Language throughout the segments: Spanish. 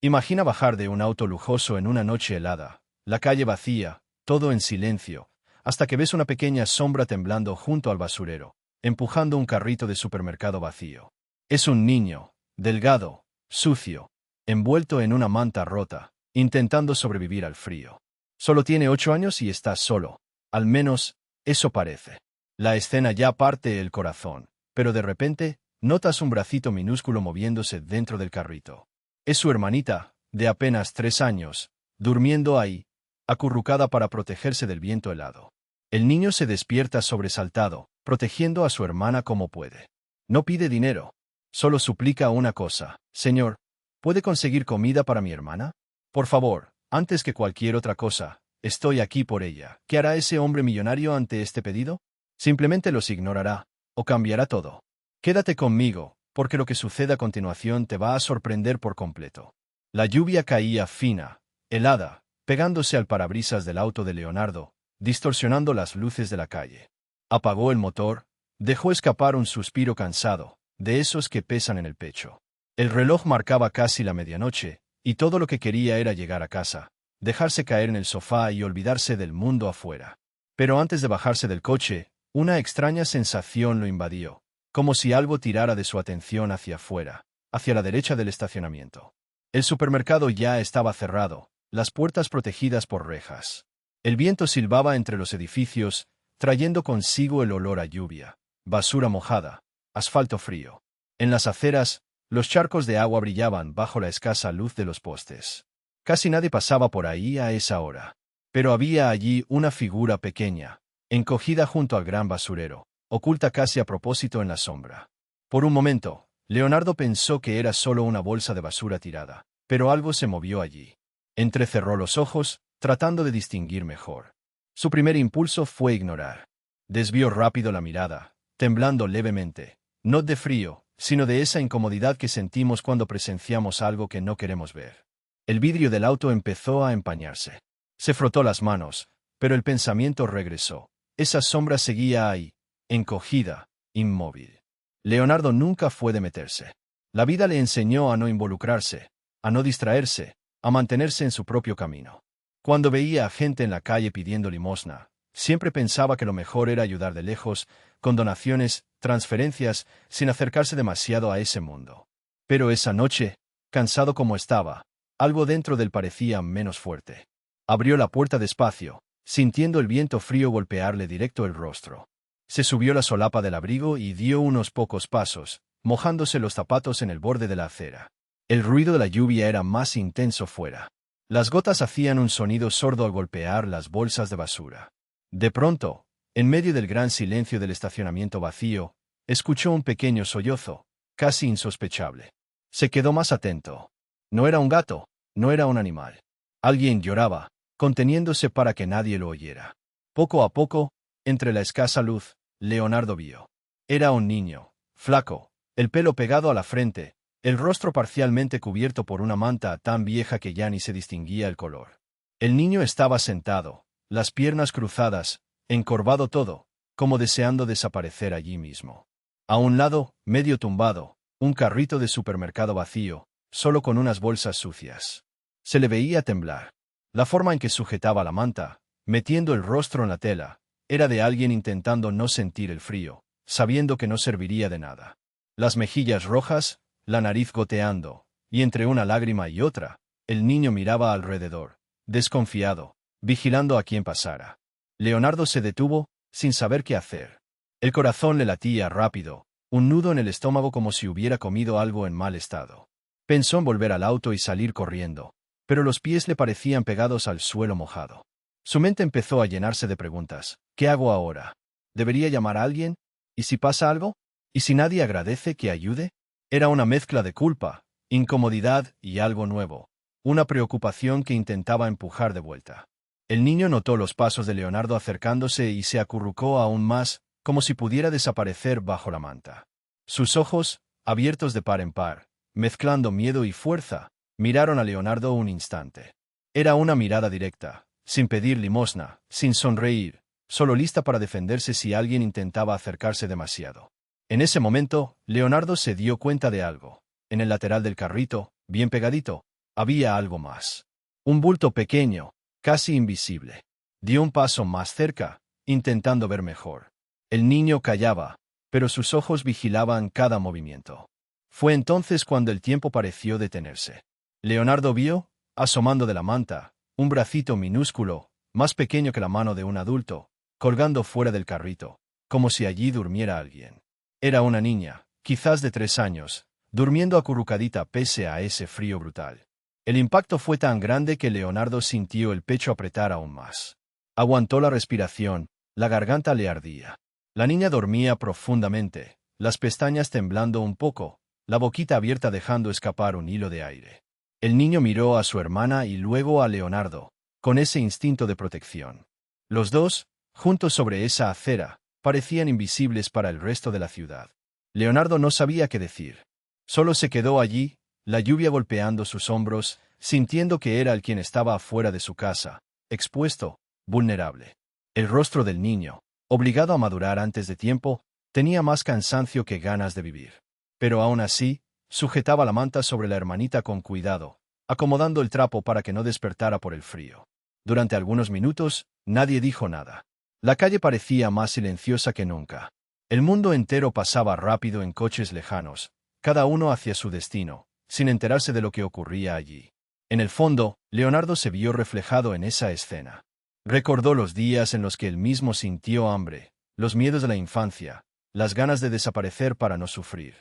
Imagina bajar de un auto lujoso en una noche helada, la calle vacía, todo en silencio, hasta que ves una pequeña sombra temblando junto al basurero, empujando un carrito de supermercado vacío. Es un niño, delgado, sucio, envuelto en una manta rota, intentando sobrevivir al frío. Solo tiene 8 años y está solo. Al menos, eso parece. La escena ya parte el corazón, pero de repente, notas un bracito minúsculo moviéndose dentro del carrito. Es su hermanita, de apenas 3 años, durmiendo ahí, acurrucada para protegerse del viento helado. El niño se despierta sobresaltado, protegiendo a su hermana como puede. No pide dinero. Solo suplica una cosa: Señor, ¿puede conseguir comida para mi hermana? Por favor, antes que cualquier otra cosa, estoy aquí por ella. ¿Qué hará ese hombre millonario ante este pedido? Simplemente los ignorará, o cambiará todo. Quédate conmigo, porque lo que sucede a continuación te va a sorprender por completo. La lluvia caía fina, helada, pegándose al parabrisas del auto de Leonardo, distorsionando las luces de la calle. Apagó el motor, dejó escapar un suspiro cansado, de esos que pesan en el pecho. El reloj marcaba casi la medianoche, y todo lo que quería era llegar a casa, dejarse caer en el sofá y olvidarse del mundo afuera. Pero antes de bajarse del coche, una extraña sensación lo invadió, como si algo tirara de su atención hacia afuera, hacia la derecha del estacionamiento. El supermercado ya estaba cerrado, las puertas protegidas por rejas. El viento silbaba entre los edificios, trayendo consigo el olor a lluvia, basura mojada, asfalto frío. En las aceras, los charcos de agua brillaban bajo la escasa luz de los postes. Casi nadie pasaba por ahí a esa hora. Pero había allí una figura pequeña, encogida junto al gran basurero, oculta casi a propósito en la sombra. Por un momento, Leonardo pensó que era solo una bolsa de basura tirada, pero algo se movió allí. Entrecerró los ojos, tratando de distinguir mejor. Su primer impulso fue ignorar. Desvió rápido la mirada, temblando levemente, no de frío, sino de esa incomodidad que sentimos cuando presenciamos algo que no queremos ver. El vidrio del auto empezó a empañarse. Se frotó las manos, pero el pensamiento regresó. Esa sombra seguía ahí, encogida, inmóvil. Leonardo nunca fue de meterse. La vida le enseñó a no involucrarse, a no distraerse, a mantenerse en su propio camino. Cuando veía a gente en la calle pidiendo limosna, siempre pensaba que lo mejor era ayudar de lejos, con donaciones, transferencias, sin acercarse demasiado a ese mundo. Pero esa noche, cansado como estaba, algo dentro de él parecía menos fuerte. Abrió la puerta despacio, sintiendo el viento frío golpearle directo el rostro. Se subió la solapa del abrigo y dio unos pocos pasos, mojándose los zapatos en el borde de la acera. El ruido de la lluvia era más intenso fuera. Las gotas hacían un sonido sordo al golpear las bolsas de basura. De pronto, en medio del gran silencio del estacionamiento vacío, escuchó un pequeño sollozo, casi insospechable. Se quedó más atento. No era un gato, no era un animal. Alguien lloraba, conteniéndose para que nadie lo oyera. Poco a poco, entre la escasa luz, Leonardo vio. Era un niño, flaco, el pelo pegado a la frente, el rostro parcialmente cubierto por una manta tan vieja que ya ni se distinguía el color. El niño estaba sentado, las piernas cruzadas, encorvado todo, como deseando desaparecer allí mismo. A un lado, medio tumbado, un carrito de supermercado vacío, solo con unas bolsas sucias. Se le veía temblar. La forma en que sujetaba la manta, metiendo el rostro en la tela, era de alguien intentando no sentir el frío, sabiendo que no serviría de nada. Las mejillas rojas, la nariz goteando, y entre una lágrima y otra, el niño miraba alrededor, desconfiado, vigilando a quien pasara. Leonardo se detuvo, sin saber qué hacer. El corazón le latía rápido, un nudo en el estómago como si hubiera comido algo en mal estado. Pensó en volver al auto y salir corriendo, pero los pies le parecían pegados al suelo mojado. Su mente empezó a llenarse de preguntas. ¿Qué hago ahora? ¿Debería llamar a alguien? ¿Y si pasa algo? ¿Y si nadie agradece que ayude? Era una mezcla de culpa, incomodidad y algo nuevo, una preocupación que intentaba empujar de vuelta. El niño notó los pasos de Leonardo acercándose y se acurrucó aún más, como si pudiera desaparecer bajo la manta. Sus ojos, abiertos de par en par, mezclando miedo y fuerza, miraron a Leonardo un instante. Era una mirada directa, sin pedir limosna, sin sonreír, solo lista para defenderse si alguien intentaba acercarse demasiado. En ese momento, Leonardo se dio cuenta de algo. En el lateral del carrito, bien pegadito, Había algo más. Un bulto pequeño, casi invisible. Dio un paso más cerca, intentando ver mejor. El niño callaba, pero sus ojos vigilaban cada movimiento. Fue entonces cuando el tiempo pareció detenerse. Leonardo vio, asomando de la manta, un bracito minúsculo, más pequeño que la mano de un adulto, colgando fuera del carrito, como si allí durmiera alguien. Era una niña, quizás de 3 años, durmiendo acurrucadita pese a ese frío brutal. El impacto fue tan grande que Leonardo sintió el pecho apretar aún más. Aguantó la respiración, la garganta le ardía. La niña dormía profundamente, las pestañas temblando un poco, la boquita abierta dejando escapar un hilo de aire. El niño miró a su hermana y luego a Leonardo, con ese instinto de protección. Los dos, juntos sobre esa acera, parecían invisibles para el resto de la ciudad. Leonardo no sabía qué decir. Solo se quedó allí, la lluvia golpeando sus hombros, sintiendo que era el quien estaba afuera de su casa, expuesto, vulnerable. El rostro del niño, obligado a madurar antes de tiempo, tenía más cansancio que ganas de vivir. Pero aún así, sujetaba la manta sobre la hermanita con cuidado, acomodando el trapo para que no despertara por el frío. Durante algunos minutos, nadie dijo nada. La calle parecía más silenciosa que nunca. El mundo entero pasaba rápido en coches lejanos, cada uno hacia su destino, sin enterarse de lo que ocurría allí. En el fondo, Leonardo se vio reflejado en esa escena. Recordó los días en los que él mismo sintió hambre, los miedos de la infancia, las ganas de desaparecer para no sufrir.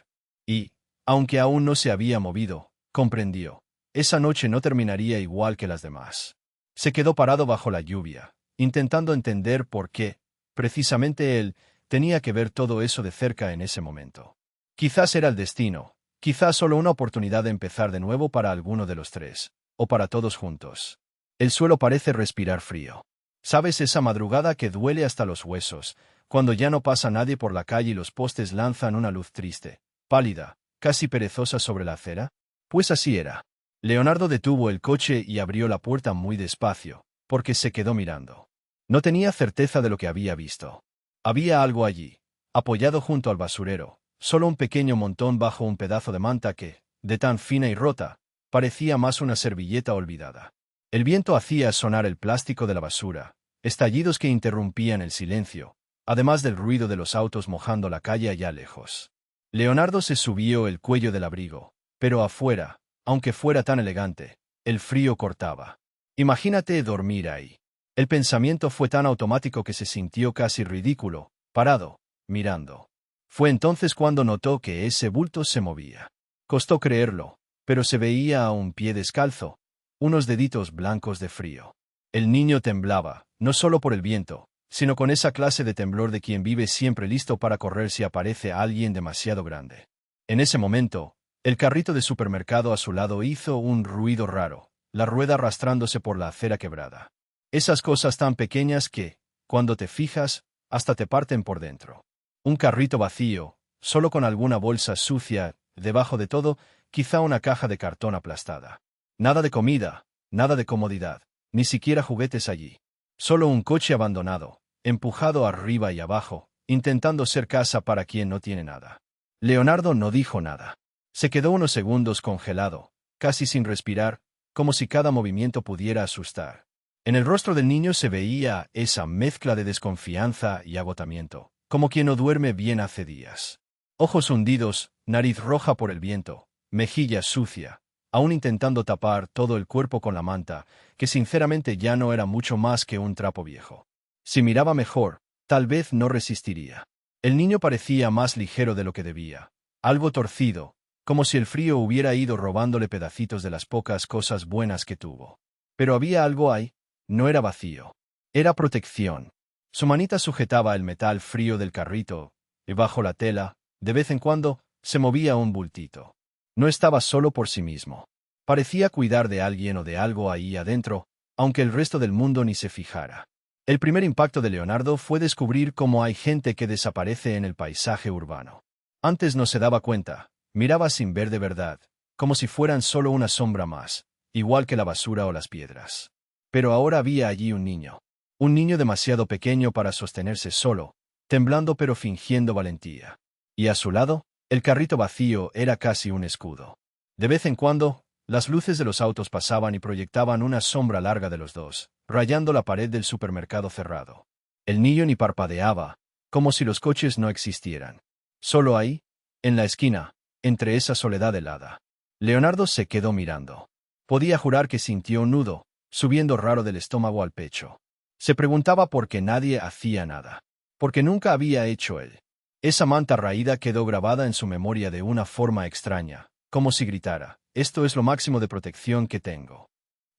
Y, aunque aún no se había movido, comprendió. Esa noche no terminaría igual que las demás. Se quedó parado bajo la lluvia, intentando entender por qué, precisamente él, tenía que ver todo eso de cerca en ese momento. Quizás era el destino, quizás solo una oportunidad de empezar de nuevo para alguno de los tres, o para todos juntos. El suelo parece respirar frío. ¿Sabes esa madrugada que duele hasta los huesos, cuando ya no pasa nadie por la calle y los postes lanzan una luz triste, pálida, casi perezosa sobre la acera? Pues así era. Leonardo detuvo el coche y abrió la puerta muy despacio, porque se quedó mirando. No tenía certeza de lo que había visto. Había algo allí, apoyado junto al basurero, solo un pequeño montón bajo un pedazo de manta que, de tan fina y rota, parecía más una servilleta olvidada. El viento hacía sonar el plástico de la basura, estallidos que interrumpían el silencio, además del ruido de los autos mojando la calle allá lejos. Leonardo se subió el cuello del abrigo, pero afuera, aunque fuera tan elegante, el frío cortaba. Imagínate dormir ahí. El pensamiento fue tan automático que se sintió casi ridículo, parado, mirando. Fue entonces cuando notó que ese bulto se movía. Costó creerlo, pero se veía a un pie descalzo, unos deditos blancos de frío. El niño temblaba, no solo por el viento, sino con esa clase de temblor de quien vive siempre listo para correr si aparece alguien demasiado grande. En ese momento, el carrito de supermercado a su lado hizo un ruido raro, la rueda arrastrándose por la acera quebrada. Esas cosas tan pequeñas que, cuando te fijas, hasta te parten por dentro. Un carrito vacío, solo con alguna bolsa sucia, debajo de todo, quizá una caja de cartón aplastada. Nada de comida, nada de comodidad, ni siquiera juguetes allí. Solo un coche abandonado, empujado arriba y abajo, intentando ser casa para quien no tiene nada. Leonardo no dijo nada. Se quedó unos segundos congelado, casi sin respirar, como si cada movimiento pudiera asustar. En el rostro del niño se veía esa mezcla de desconfianza y agotamiento, como quien no duerme bien hace días. Ojos hundidos, nariz roja por el viento, mejilla sucia, aún intentando tapar todo el cuerpo con la manta, que sinceramente ya no era mucho más que un trapo viejo. Si miraba mejor, tal vez no resistiría. El niño parecía más ligero de lo que debía, algo torcido, como si el frío hubiera ido robándole pedacitos de las pocas cosas buenas que tuvo. Pero había algo ahí, no era vacío. Era protección. Su manita sujetaba el metal frío del carrito, y bajo la tela, de vez en cuando, se movía un bultito. No estaba solo por sí mismo. Parecía cuidar de alguien o de algo ahí adentro, aunque el resto del mundo ni se fijara. El primer impacto de Leonardo fue descubrir cómo hay gente que desaparece en el paisaje urbano. Antes no se daba cuenta, miraba sin ver de verdad, como si fueran solo una sombra más, igual que la basura o las piedras. Pero ahora había allí un niño demasiado pequeño para sostenerse solo, temblando pero fingiendo valentía. Y a su lado, el carrito vacío era casi un escudo. De vez en cuando, Las luces de los autos pasaban y proyectaban una sombra larga de los dos, rayando la pared del supermercado cerrado. El niño ni parpadeaba, como si los coches no existieran. Solo ahí, en la esquina, entre esa soledad helada. Leonardo se quedó mirando. Podía jurar que sintió un nudo, subiendo raro del estómago al pecho. Se preguntaba por qué nadie hacía nada. Porque nunca había hecho él. Esa manta raída quedó grabada en su memoria de una forma extraña, como si gritara, «Esto es lo máximo de protección que tengo».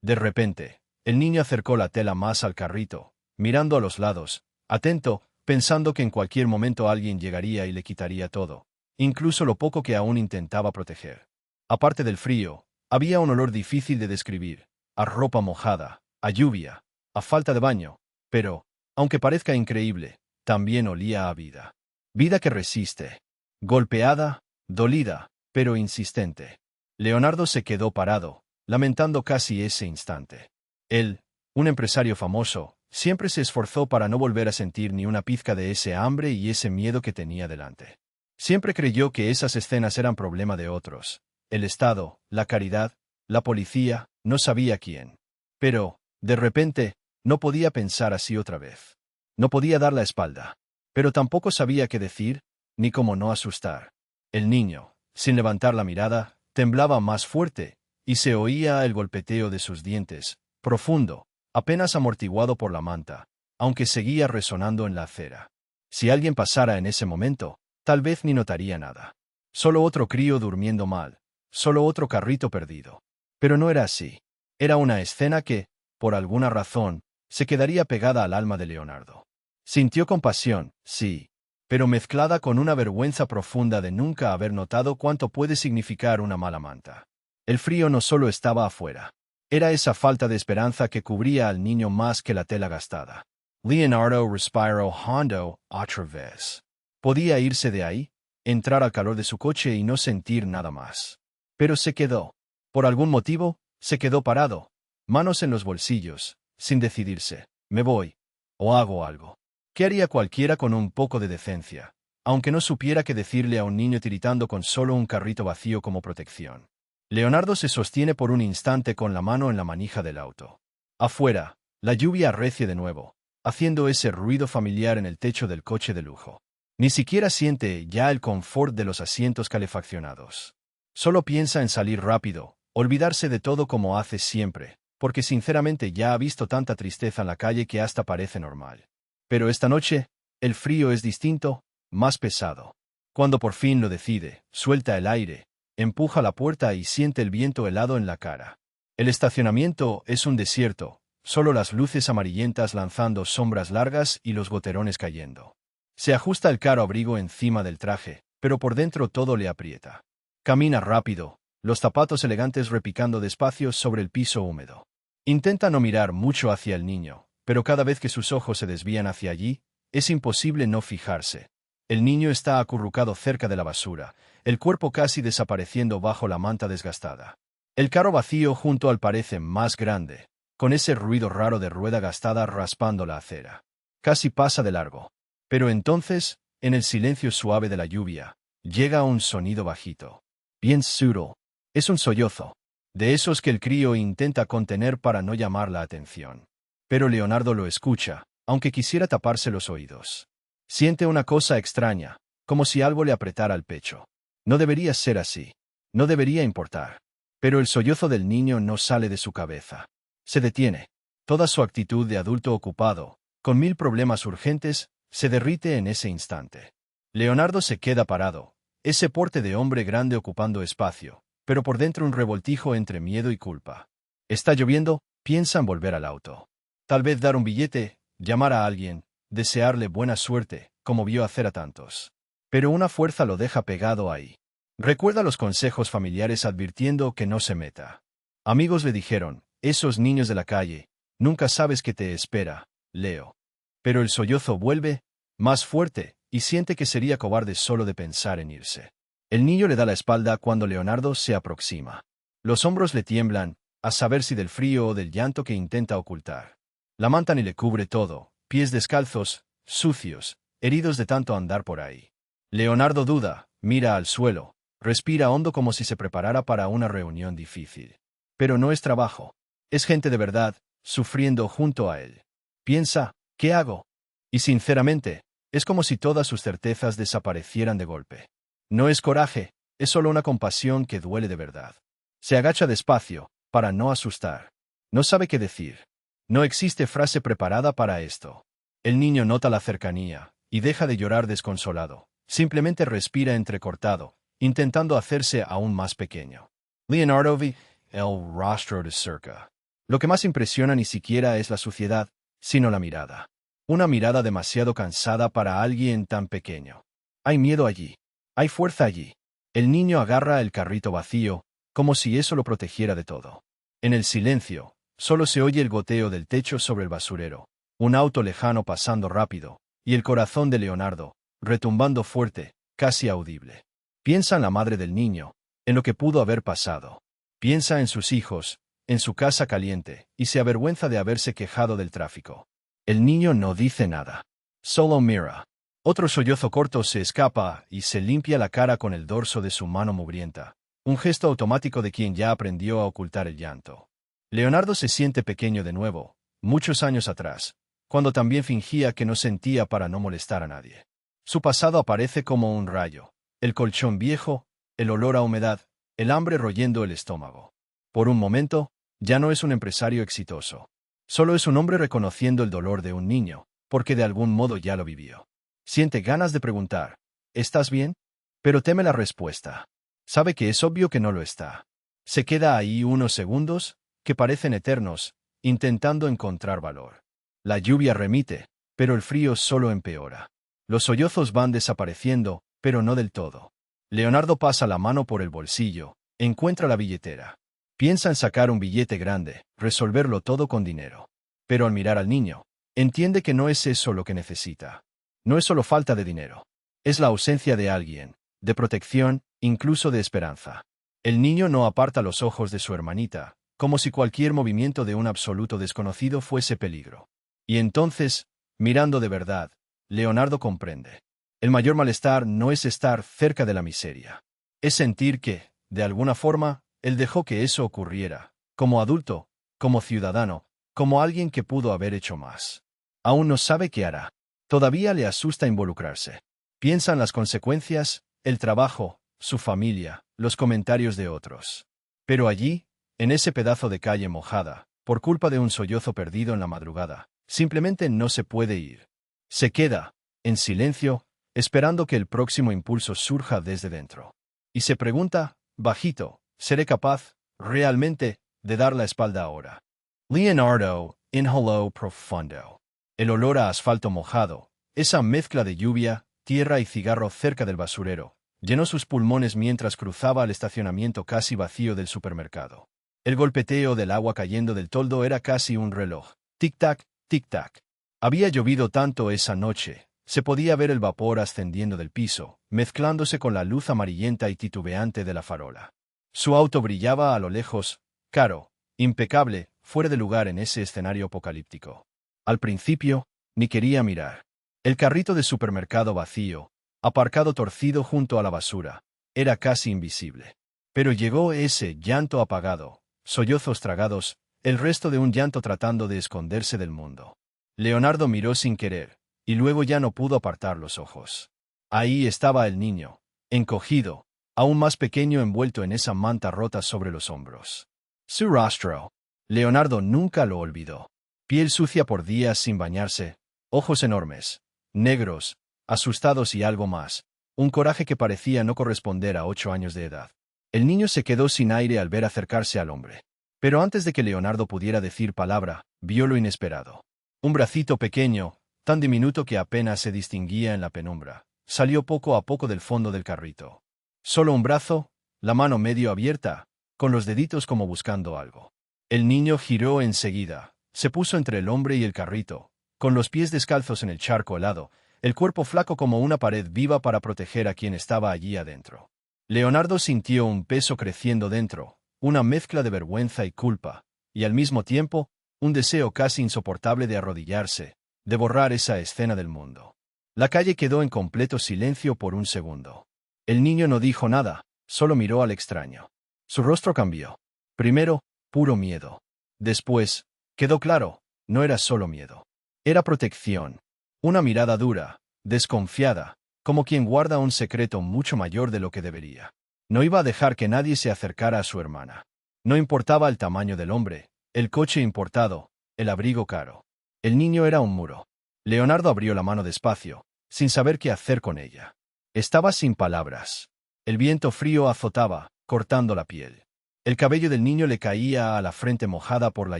De repente, el niño acercó la tela más al carrito, mirando a los lados, atento, pensando que en cualquier momento alguien llegaría y le quitaría todo, incluso lo poco que aún intentaba proteger. Aparte del frío, había un olor difícil de describir, a ropa mojada, a lluvia, a falta de baño, pero, aunque parezca increíble, también olía a vida. Vida que resiste. Golpeada, dolida, pero insistente. Leonardo se quedó parado, lamentando casi ese instante. Él, un empresario famoso, siempre se esforzó para no volver a sentir ni una pizca de ese hambre y ese miedo que tenía delante. Siempre creyó que esas escenas eran problema de otros. El Estado, la caridad, la policía, no sabía quién. Pero, de repente, no podía pensar así otra vez. No podía dar la espalda. Pero tampoco sabía qué decir, ni cómo no asustar. El niño, sin levantar la mirada, temblaba más fuerte, y se oía el golpeteo de sus dientes, profundo, apenas amortiguado por la manta, aunque seguía resonando en la acera. Si alguien pasara en ese momento, tal vez ni notaría nada. Solo otro crío durmiendo mal, solo otro carrito perdido. Pero no era así. Era una escena que, por alguna razón, se quedaría pegada al alma de Leonardo. Sintió compasión, sí, pero mezclada con una vergüenza profunda de nunca haber notado cuánto puede significar una mala manta. El frío no solo estaba afuera. Era esa falta de esperanza que cubría al niño más que la tela gastada. Leonardo respiró hondo otra vez. Podía irse de ahí, entrar al calor de su coche y no sentir nada más. Pero se quedó. Por algún motivo, se quedó parado, manos en los bolsillos, sin decidirse. ¿Me voy? ¿O hago algo? ¿Qué haría cualquiera con un poco de decencia, aunque no supiera qué decirle a un niño tiritando con solo un carrito vacío como protección? Leonardo se sostiene por un instante con la mano en la manija del auto. Afuera, la lluvia arrecie de nuevo, haciendo ese ruido familiar en el techo del coche de lujo. Ni siquiera siente ya el confort de los asientos calefaccionados. Solo piensa en salir rápido, olvidarse de todo como hace siempre, porque sinceramente ya ha visto tanta tristeza en la calle que hasta parece normal. Pero esta noche, el frío es distinto, más pesado. Cuando por fin lo decide, suelta el aire, empuja la puerta y siente el viento helado en la cara. El estacionamiento es un desierto, solo las luces amarillentas lanzando sombras largas y los goterones cayendo. Se ajusta el caro abrigo encima del traje, pero por dentro todo le aprieta. Camina rápido, los zapatos elegantes repicando despacio sobre el piso húmedo. Intenta no mirar mucho hacia el niño, pero cada vez que sus ojos se desvían hacia allí, es imposible no fijarse. El niño está acurrucado cerca de la basura, el cuerpo casi desapareciendo bajo la manta desgastada. El carro vacío junto al parece más grande, con ese ruido raro de rueda gastada raspando la acera. Casi pasa de largo. Pero entonces, en el silencio suave de la lluvia, llega un sonido bajito. Bien sutil. Es un sollozo. De esos que el crío intenta contener para no llamar la atención. Pero Leonardo lo escucha, aunque quisiera taparse los oídos. Siente una cosa extraña, como si algo le apretara el pecho. No debería ser así. No debería importar. Pero el sollozo del niño no sale de su cabeza. Se detiene. Toda su actitud de adulto ocupado, con 1000 problemas urgentes, se derrite en ese instante. Leonardo se queda parado, ese porte de hombre grande ocupando espacio, pero por dentro un revoltijo entre miedo y culpa. Está lloviendo, piensa en volver al auto. Tal vez dar un billete, llamar a alguien, desearle buena suerte, como vio hacer a tantos. Pero una fuerza lo deja pegado ahí. Recuerda los consejos familiares advirtiendo que no se meta. Amigos le dijeron, esos niños de la calle, nunca sabes qué te espera, Leo. Pero el sollozo vuelve, más fuerte, y siente que sería cobarde solo de pensar en irse. El niño le da la espalda cuando Leonardo se aproxima. Los hombros le tiemblan, a saber si del frío o del llanto que intenta ocultar. La manta ni le cubre todo, pies descalzos, sucios, heridos de tanto andar por ahí. Leonardo duda, mira al suelo, Respira hondo como si se preparara para una reunión difícil. Pero no es trabajo. Es gente de verdad, sufriendo junto a él. Piensa, ¿qué hago? Y sinceramente, es como si todas sus certezas desaparecieran de golpe. No es coraje, es solo una compasión que duele de verdad. Se agacha despacio, para no asustar. No sabe qué decir. No existe frase preparada para esto. El niño nota la cercanía, y deja de llorar desconsolado. Simplemente respira entrecortado, intentando hacerse aún más pequeño. Leonardo ve el rostro de cerca. Lo que más impresiona ni siquiera es la suciedad, sino la mirada. Una mirada demasiado cansada para alguien tan pequeño. Hay miedo allí. Hay fuerza allí. El niño agarra el carrito vacío, como si eso lo protegiera de todo. En el silencio, solo se oye el goteo del techo sobre el basurero, un auto lejano pasando rápido, y el corazón de Leonardo, retumbando fuerte, casi audible. Piensa en la madre del niño, en lo que pudo haber pasado. Piensa en sus hijos, en su casa caliente, y se avergüenza de haberse quejado del tráfico. El niño no dice nada. Solo mira. Otro sollozo corto se escapa y se limpia la cara con el dorso de su mano mugrienta. Un gesto automático de quien ya aprendió a ocultar el llanto. Leonardo se siente pequeño de nuevo, muchos años atrás, cuando también fingía que no sentía para no molestar a nadie. Su pasado aparece como un rayo. El colchón viejo, el olor a humedad, el hambre royendo el estómago. Por un momento, ya no es un empresario exitoso. Solo es un hombre reconociendo el dolor de un niño, porque de algún modo ya lo vivió. Siente ganas de preguntar, ¿estás bien? Pero teme la respuesta. Sabe que es obvio que no lo está. Se queda ahí unos segundos, que parecen eternos, intentando encontrar valor. La lluvia remite, pero el frío solo empeora. Los sollozos van desapareciendo, pero no del todo. Leonardo pasa la mano por el bolsillo, encuentra la billetera. Piensa en sacar un billete grande, resolverlo todo con dinero. Pero al mirar al niño, entiende que no es eso lo que necesita. No es solo falta de dinero. Es la ausencia de alguien, de protección, incluso de esperanza. El niño no aparta los ojos de su hermanita, como si cualquier movimiento de un absoluto desconocido fuese peligro. Y entonces, mirando de verdad, Leonardo comprende. El mayor malestar no es estar cerca de la miseria. Es sentir que, de alguna forma, él dejó que eso ocurriera, como adulto, como ciudadano, como alguien que pudo haber hecho más. Aún no sabe qué hará. Todavía le asusta involucrarse. Piensa en las consecuencias, el trabajo, su familia, los comentarios de otros. Pero allí, en ese pedazo de calle mojada, por culpa de un sollozo perdido en la madrugada, simplemente no se puede ir. Se queda, en silencio, esperando que el próximo impulso surja desde dentro. Y se pregunta, bajito, ¿seré capaz, realmente, de dar la espalda ahora? Leonardo inhaló profundo. El olor a asfalto mojado, esa mezcla de lluvia, tierra y cigarro cerca del basurero, llenó sus pulmones mientras cruzaba el estacionamiento casi vacío del supermercado. El golpeteo del agua cayendo del toldo era casi un reloj. Tic-tac, tic-tac. Había llovido tanto esa noche, se podía ver el vapor ascendiendo del piso, mezclándose con la luz amarillenta y titubeante de la farola. Su auto brillaba a lo lejos, caro, impecable, fuera de lugar en ese escenario apocalíptico. Al principio, ni quería mirar. El carrito de supermercado vacío, aparcado torcido junto a la basura, era casi invisible. Pero llegó ese llanto apagado, sollozos tragados, el resto de un llanto tratando de esconderse del mundo. Leonardo miró sin querer, y luego ya no pudo apartar los ojos. Ahí estaba el niño, encogido, aún más pequeño envuelto en esa manta rota sobre los hombros. Su rostro. Leonardo nunca lo olvidó. Piel sucia por días sin bañarse, ojos enormes, negros, asustados y algo más, un coraje que parecía no corresponder a 8 años de edad. El niño se quedó sin aire al ver acercarse al hombre. Pero antes de que Leonardo pudiera decir palabra, vio lo inesperado. Un bracito pequeño, tan diminuto que apenas se distinguía en la penumbra, salió poco a poco del fondo del carrito. Solo un brazo, la mano medio abierta, con los deditos como buscando algo. El niño giró enseguida, se puso entre el hombre y el carrito, con los pies descalzos en el charco helado, el cuerpo flaco como una pared viva para proteger a quien estaba allí adentro. Leonardo sintió un peso creciendo dentro, una mezcla de vergüenza y culpa, y al mismo tiempo, un deseo casi insoportable de arrodillarse, de borrar esa escena del mundo. La calle quedó en completo silencio por un segundo. El niño no dijo nada, solo miró al extraño. Su rostro cambió. Primero, puro miedo. Después, quedó claro, no era solo miedo. Era protección. Una mirada dura, desconfiada, como quien guarda un secreto mucho mayor de lo que debería. No iba a dejar que nadie se acercara a su hermana. No importaba el tamaño del hombre, el coche importado, el abrigo caro. El niño era un muro. Leonardo abrió la mano despacio, sin saber qué hacer con ella. Estaba sin palabras. El viento frío azotaba, cortando la piel. El cabello del niño le caía a la frente mojada por la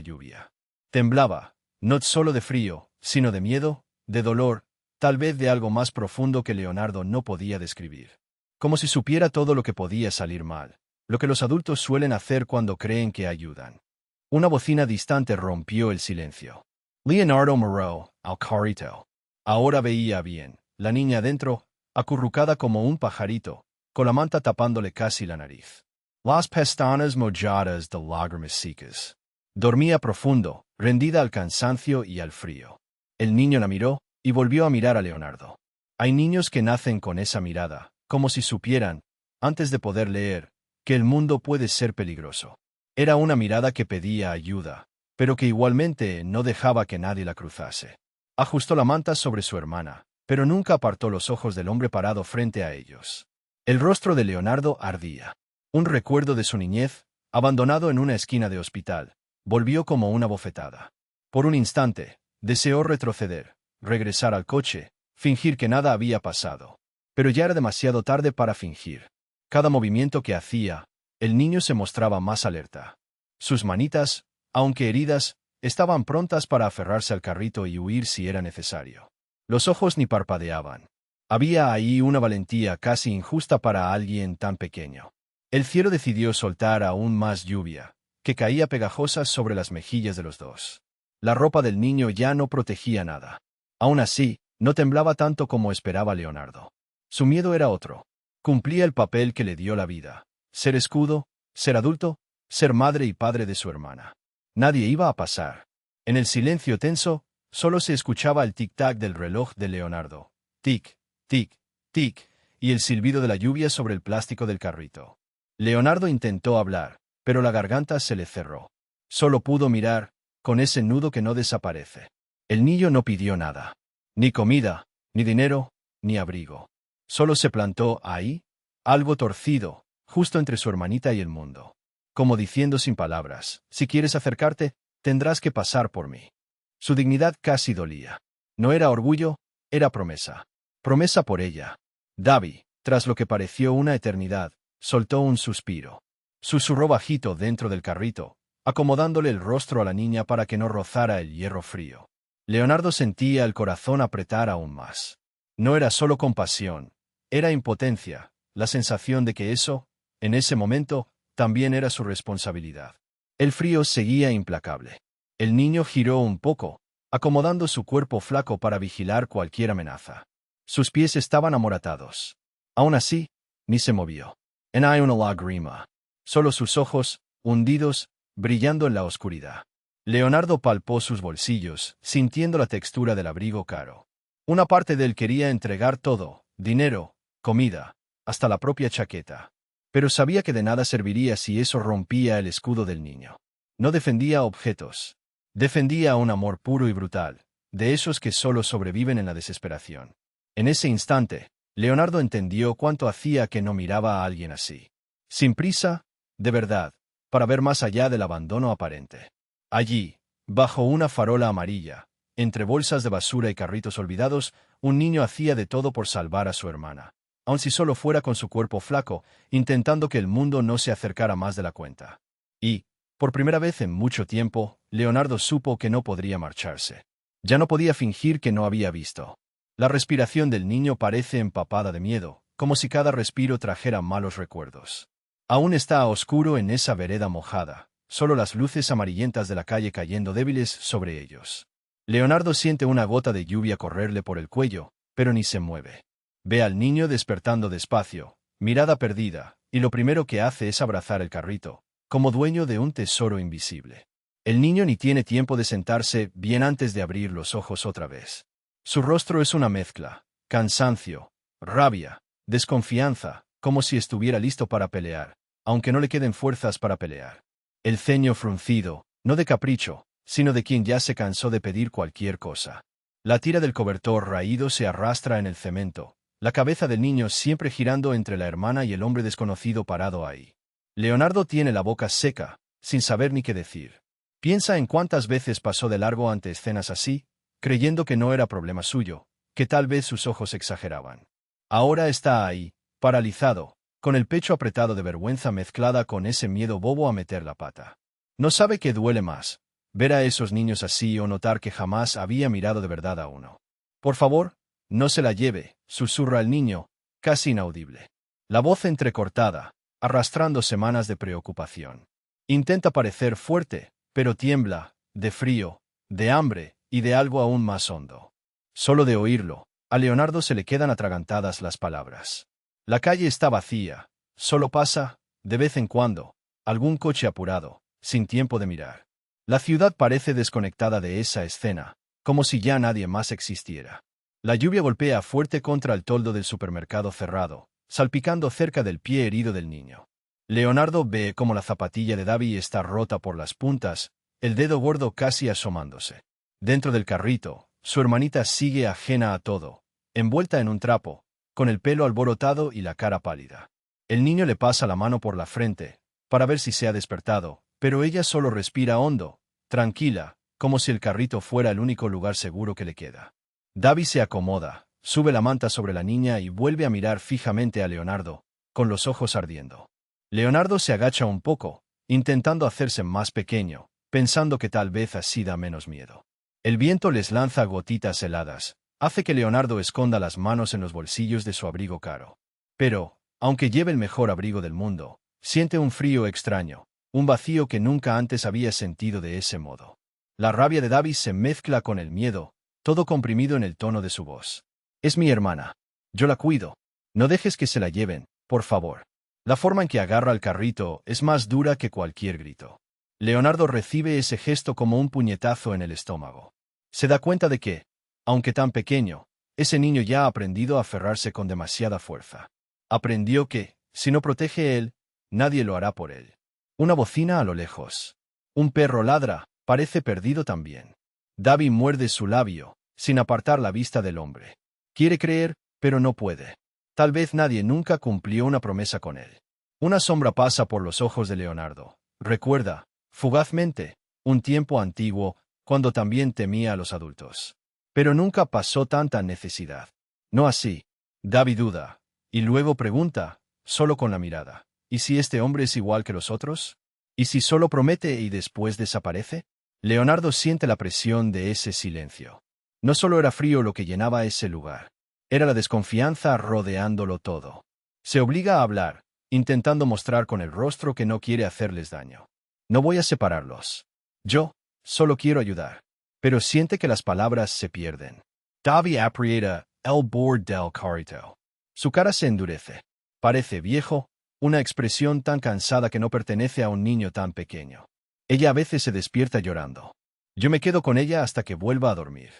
lluvia. Temblaba, no solo de frío, sino de miedo, de dolor, tal vez de algo más profundo que Leonardo no podía describir. Como si supiera todo lo que podía salir mal, lo que los adultos suelen hacer cuando creen que ayudan. Una bocina distante rompió el silencio. Leonardo Moreau, al carrito. Ahora veía bien, la niña dentro, acurrucada como un pajarito, con la manta tapándole casi la nariz. Las pestañas mojadas de lágrimas secas. Dormía profundo, rendida al cansancio y al frío. El niño la miró, y volvió a mirar a Leonardo. Hay niños que nacen con esa mirada, como si supieran, antes de poder leer, que el mundo puede ser peligroso. Era una mirada que pedía ayuda, pero que igualmente no dejaba que nadie la cruzase. Ajustó la manta sobre su hermana, pero nunca apartó los ojos del hombre parado frente a ellos. El rostro de Leonardo ardía. Un recuerdo de su niñez, abandonado en una esquina de hospital, volvió como una bofetada. Por un instante, deseó retroceder, regresar al coche, fingir que nada había pasado. Pero ya era demasiado tarde para fingir. Cada movimiento que hacía, el niño se mostraba más alerta. Sus manitas, aunque heridas, estaban prontas para aferrarse al carrito y huir si era necesario. Los ojos ni parpadeaban. Había ahí una valentía casi injusta para alguien tan pequeño. El cielo decidió soltar aún más lluvia, que caía pegajosa sobre las mejillas de los dos. La ropa del niño ya no protegía nada. Aún así, no temblaba tanto como esperaba Leonardo. Su miedo era otro. Cumplía el papel que le dio la vida. Ser escudo, ser adulto, ser madre y padre de su hermana. Nadie iba a pasar. En el silencio tenso, solo se escuchaba el tic-tac del reloj de Leonardo. Tic, tic, tic, y el silbido de la lluvia sobre el plástico del carrito. Leonardo intentó hablar, pero la garganta se le cerró. Solo pudo mirar, con ese nudo que no desaparece. El niño no pidió nada. Ni comida, ni dinero, ni abrigo. Solo se plantó ahí, algo torcido, justo entre su hermanita y el mundo. Como diciendo sin palabras, si quieres acercarte, tendrás que pasar por mí. Su dignidad casi dolía. No era orgullo, era promesa. Promesa por ella. Davi, tras lo que pareció una eternidad, soltó un suspiro. Susurró bajito dentro del carrito, acomodándole el rostro a la niña para que no rozara el hierro frío. Leonardo sentía el corazón apretar aún más. No era solo compasión, era impotencia, la sensación de que eso, en ese momento, también era su responsabilidad. El frío seguía implacable. El niño giró un poco, acomodando su cuerpo flaco para vigilar cualquier amenaza. Sus pies estaban amoratados. Aún así, ni se movió. En hay una lágrima. Solo sus ojos, hundidos, brillando en la oscuridad. Leonardo palpó sus bolsillos, sintiendo la textura del abrigo caro. Una parte de él quería entregar todo, dinero, comida, hasta la propia chaqueta. Pero sabía que de nada serviría si eso rompía el escudo del niño. No defendía objetos. Defendía un amor puro y brutal, de esos que solo sobreviven en la desesperación. En ese instante, Leonardo entendió cuánto hacía que no miraba a alguien así. Sin prisa, de verdad, para ver más allá del abandono aparente. Allí, bajo una farola amarilla, entre bolsas de basura y carritos olvidados, un niño hacía de todo por salvar a su hermana, aun si solo fuera con su cuerpo flaco, intentando que el mundo no se acercara más de la cuenta. Y, por primera vez en mucho tiempo, Leonardo supo que no podría marcharse. Ya no podía fingir que no había visto. La respiración del niño parece empapada de miedo, como si cada respiro trajera malos recuerdos. Aún está oscuro en esa vereda mojada, solo las luces amarillentas de la calle cayendo débiles sobre ellos. Leonardo siente una gota de lluvia correrle por el cuello, pero ni se mueve. Ve al niño despertando despacio, mirada perdida, y lo primero que hace es abrazar el carrito, como dueño de un tesoro invisible. El niño ni tiene tiempo de sentarse bien antes de abrir los ojos otra vez. Su rostro es una mezcla: cansancio, rabia, desconfianza, como si estuviera listo para pelear, aunque no le queden fuerzas para pelear. El ceño fruncido, no de capricho, sino de quien ya se cansó de pedir cualquier cosa. La tira del cobertor raído se arrastra en el cemento, la cabeza del niño siempre girando entre la hermana y el hombre desconocido parado ahí. Leonardo tiene la boca seca, sin saber ni qué decir. Piensa en cuántas veces pasó de largo ante escenas así, creyendo que no era problema suyo, que tal vez sus ojos exageraban. Ahora está ahí, paralizado, con el pecho apretado de vergüenza mezclada con ese miedo bobo a meter la pata. No sabe qué duele más, ver a esos niños así o notar que jamás había mirado de verdad a uno. Por favor, no se la lleve, susurra el niño, casi inaudible. La voz entrecortada, arrastrando semanas de preocupación. Intenta parecer fuerte, pero tiembla, de frío, de hambre y de algo aún más hondo. Solo de oírlo, a Leonardo se le quedan atragantadas las palabras. La calle está vacía, solo pasa, de vez en cuando, algún coche apurado, sin tiempo de mirar. La ciudad parece desconectada de esa escena, como si ya nadie más existiera. La lluvia golpea fuerte contra el toldo del supermercado cerrado, salpicando cerca del pie herido del niño. Leonardo ve cómo la zapatilla de Davi está rota por las puntas, el dedo gordo casi asomándose. Dentro del carrito, su hermanita sigue ajena a todo, envuelta en un trapo, con el pelo alborotado y la cara pálida. El niño le pasa la mano por la frente, para ver si se ha despertado, pero ella solo respira hondo, tranquila, como si el carrito fuera el único lugar seguro que le queda. Davi se acomoda, sube la manta sobre la niña y vuelve a mirar fijamente a Leonardo, con los ojos ardiendo. Leonardo se agacha un poco, intentando hacerse más pequeño, pensando que tal vez así da menos miedo. El viento les lanza gotitas heladas, hace que Leonardo esconda las manos en los bolsillos de su abrigo caro. Pero, aunque lleve el mejor abrigo del mundo, siente un frío extraño, un vacío que nunca antes había sentido de ese modo. La rabia de Davi se mezcla con el miedo, todo comprimido en el tono de su voz. Es mi hermana. Yo la cuido. No dejes que se la lleven, por favor. La forma en que agarra el carrito es más dura que cualquier grito. Leonardo recibe ese gesto como un puñetazo en el estómago. Se da cuenta de que, aunque tan pequeño, ese niño ya ha aprendido a aferrarse con demasiada fuerza. Aprendió que, si no protege él, nadie lo hará por él. Una bocina a lo lejos. Un perro ladra, parece perdido también. Davi muerde su labio, sin apartar la vista del hombre. Quiere creer, pero no puede. Tal vez nadie nunca cumplió una promesa con él. Una sombra pasa por los ojos de Leonardo. Recuerda, fugazmente, un tiempo antiguo, cuando también temía a los adultos. Pero nunca pasó tanta necesidad. No así. Davi duda, y luego pregunta, solo con la mirada, ¿y si este hombre es igual que los otros? ¿Y si solo promete y después desaparece? Leonardo siente la presión de ese silencio. No solo era frío lo que llenaba ese lugar. Era la desconfianza rodeándolo todo. Se obliga a hablar, intentando mostrar con el rostro que no quiere hacerles daño. No voy a separarlos. Yo, solo quiero ayudar. Pero siente que las palabras se pierden. Davi aprieta el borde del carrito. Su cara se endurece. Parece viejo, una expresión tan cansada que no pertenece a un niño tan pequeño. Ella a veces se despierta llorando. Yo me quedo con ella hasta que vuelva a dormir.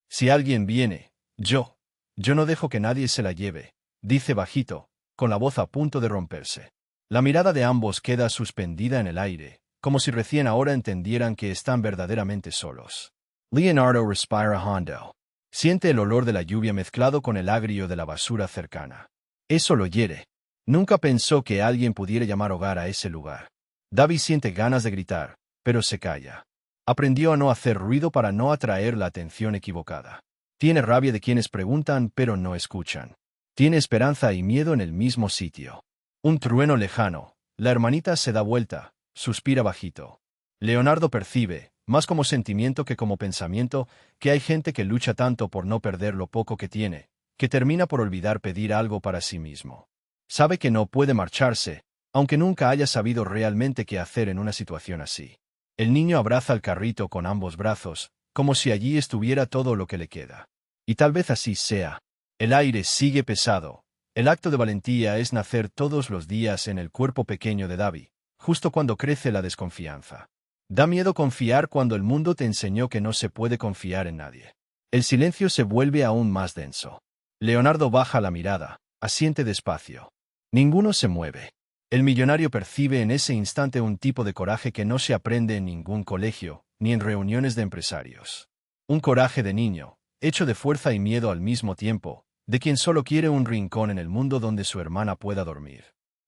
Si alguien viene, yo no dejo que nadie se la lleve, dice bajito, con la voz a punto de romperse. La mirada de ambos queda suspendida en el aire, como si recién ahora entendieran que están verdaderamente solos. Leonardo respira hondo. Siente el olor de la lluvia mezclado con el agrio de la basura cercana. Eso lo hiere. Nunca pensó que alguien pudiera llamar hogar a ese lugar. Davi siente ganas de gritar, pero se calla. Aprendió a no hacer ruido para no atraer la atención equivocada. Tiene rabia de quienes preguntan pero no escuchan. Tiene esperanza y miedo en el mismo sitio. Un trueno lejano. La hermanita se da vuelta, suspira bajito. Leonardo percibe, más como sentimiento que como pensamiento, que hay gente que lucha tanto por no perder lo poco que tiene, que termina por olvidar pedir algo para sí mismo. Sabe que no puede marcharse, aunque nunca haya sabido realmente qué hacer en una situación así. El niño abraza el carrito con ambos brazos, como si allí estuviera todo lo que le queda. Y tal vez así sea. El aire sigue pesado. El acto de valentía es nacer todos los días en el cuerpo pequeño de Davi, justo cuando crece la desconfianza. Da miedo confiar cuando el mundo te enseñó que no se puede confiar en nadie. El silencio se vuelve aún más denso. Leonardo baja la mirada, asiente despacio. Ninguno se mueve. El millonario percibe en ese instante un tipo de coraje que no se aprende en ningún colegio, ni en reuniones de empresarios. Un coraje de niño, hecho de fuerza y miedo al mismo tiempo, de quien solo quiere un rincón en el mundo donde su hermana pueda dormir.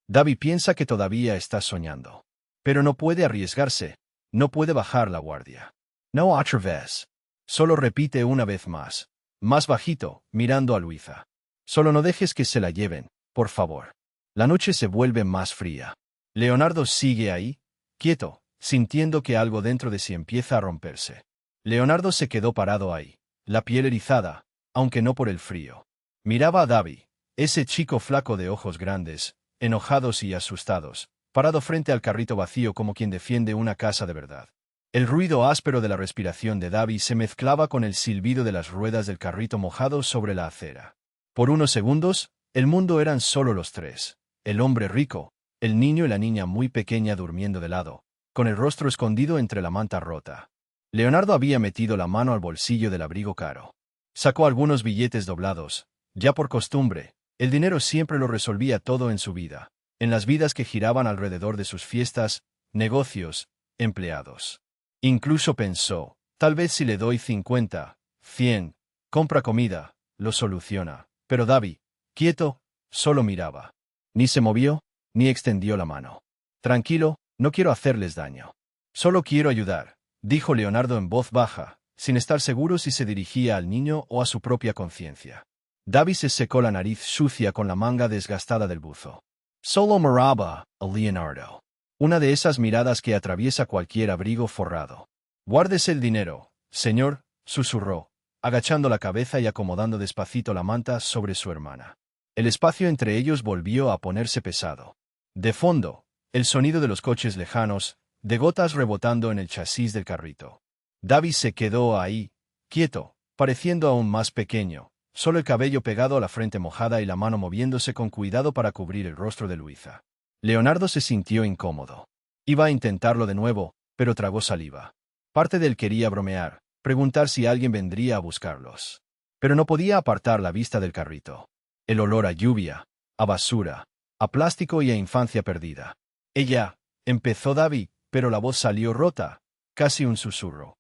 Davi piensa que todavía está soñando. Pero no puede arriesgarse, no puede bajar la guardia. No otra vez. Solo repite una vez más bajito, mirando a Luisa. Solo no dejes que se la lleven, por favor. La noche se vuelve más fría. Leonardo sigue ahí, quieto, sintiendo que algo dentro de sí empieza a romperse. Leonardo se quedó parado ahí, la piel erizada, aunque no por el frío. Miraba a Davi, ese chico flaco de ojos grandes, enojados y asustados, parado frente al carrito vacío como quien defiende una casa de verdad. El ruido áspero de la respiración de Davi se mezclaba con el silbido de las ruedas del carrito mojado sobre la acera. Por unos segundos, el mundo eran solo los tres. El hombre rico, el niño y la niña muy pequeña durmiendo de lado, con el rostro escondido entre la manta rota. Leonardo había metido la mano al bolsillo del abrigo caro. Sacó algunos billetes doblados. Ya por costumbre, el dinero siempre lo resolvía todo en su vida, en las vidas que giraban alrededor de sus fiestas, negocios, empleados. Incluso pensó, tal vez si le doy 50, 100, compra comida, lo soluciona. Pero Davi, quieto, solo miraba. Ni se movió, ni extendió la mano. Tranquilo, no quiero hacerles daño. Solo quiero ayudar, dijo Leonardo en voz baja, sin estar seguro si se dirigía al niño o a su propia conciencia. Davi se secó la nariz sucia con la manga desgastada del buzo. Solo miraba a Leonardo. Una de esas miradas que atraviesa cualquier abrigo forrado. Guárdese el dinero, señor, susurró, agachando la cabeza y acomodando despacito la manta sobre su hermana. El espacio entre ellos volvió a ponerse pesado. De fondo, el sonido de los coches lejanos, de gotas rebotando en el chasis del carrito. Davi se quedó ahí, quieto, pareciendo aún más pequeño, solo el cabello pegado a la frente mojada y la mano moviéndose con cuidado para cubrir el rostro de Luisa. Leonardo se sintió incómodo. Iba a intentarlo de nuevo, pero tragó saliva. Parte de él quería bromear, preguntar si alguien vendría a buscarlos. Pero no podía apartar la vista del carrito. El olor a lluvia, a basura, a plástico y a infancia perdida. Ella, empezó Davi, pero la voz salió rota, casi un susurro.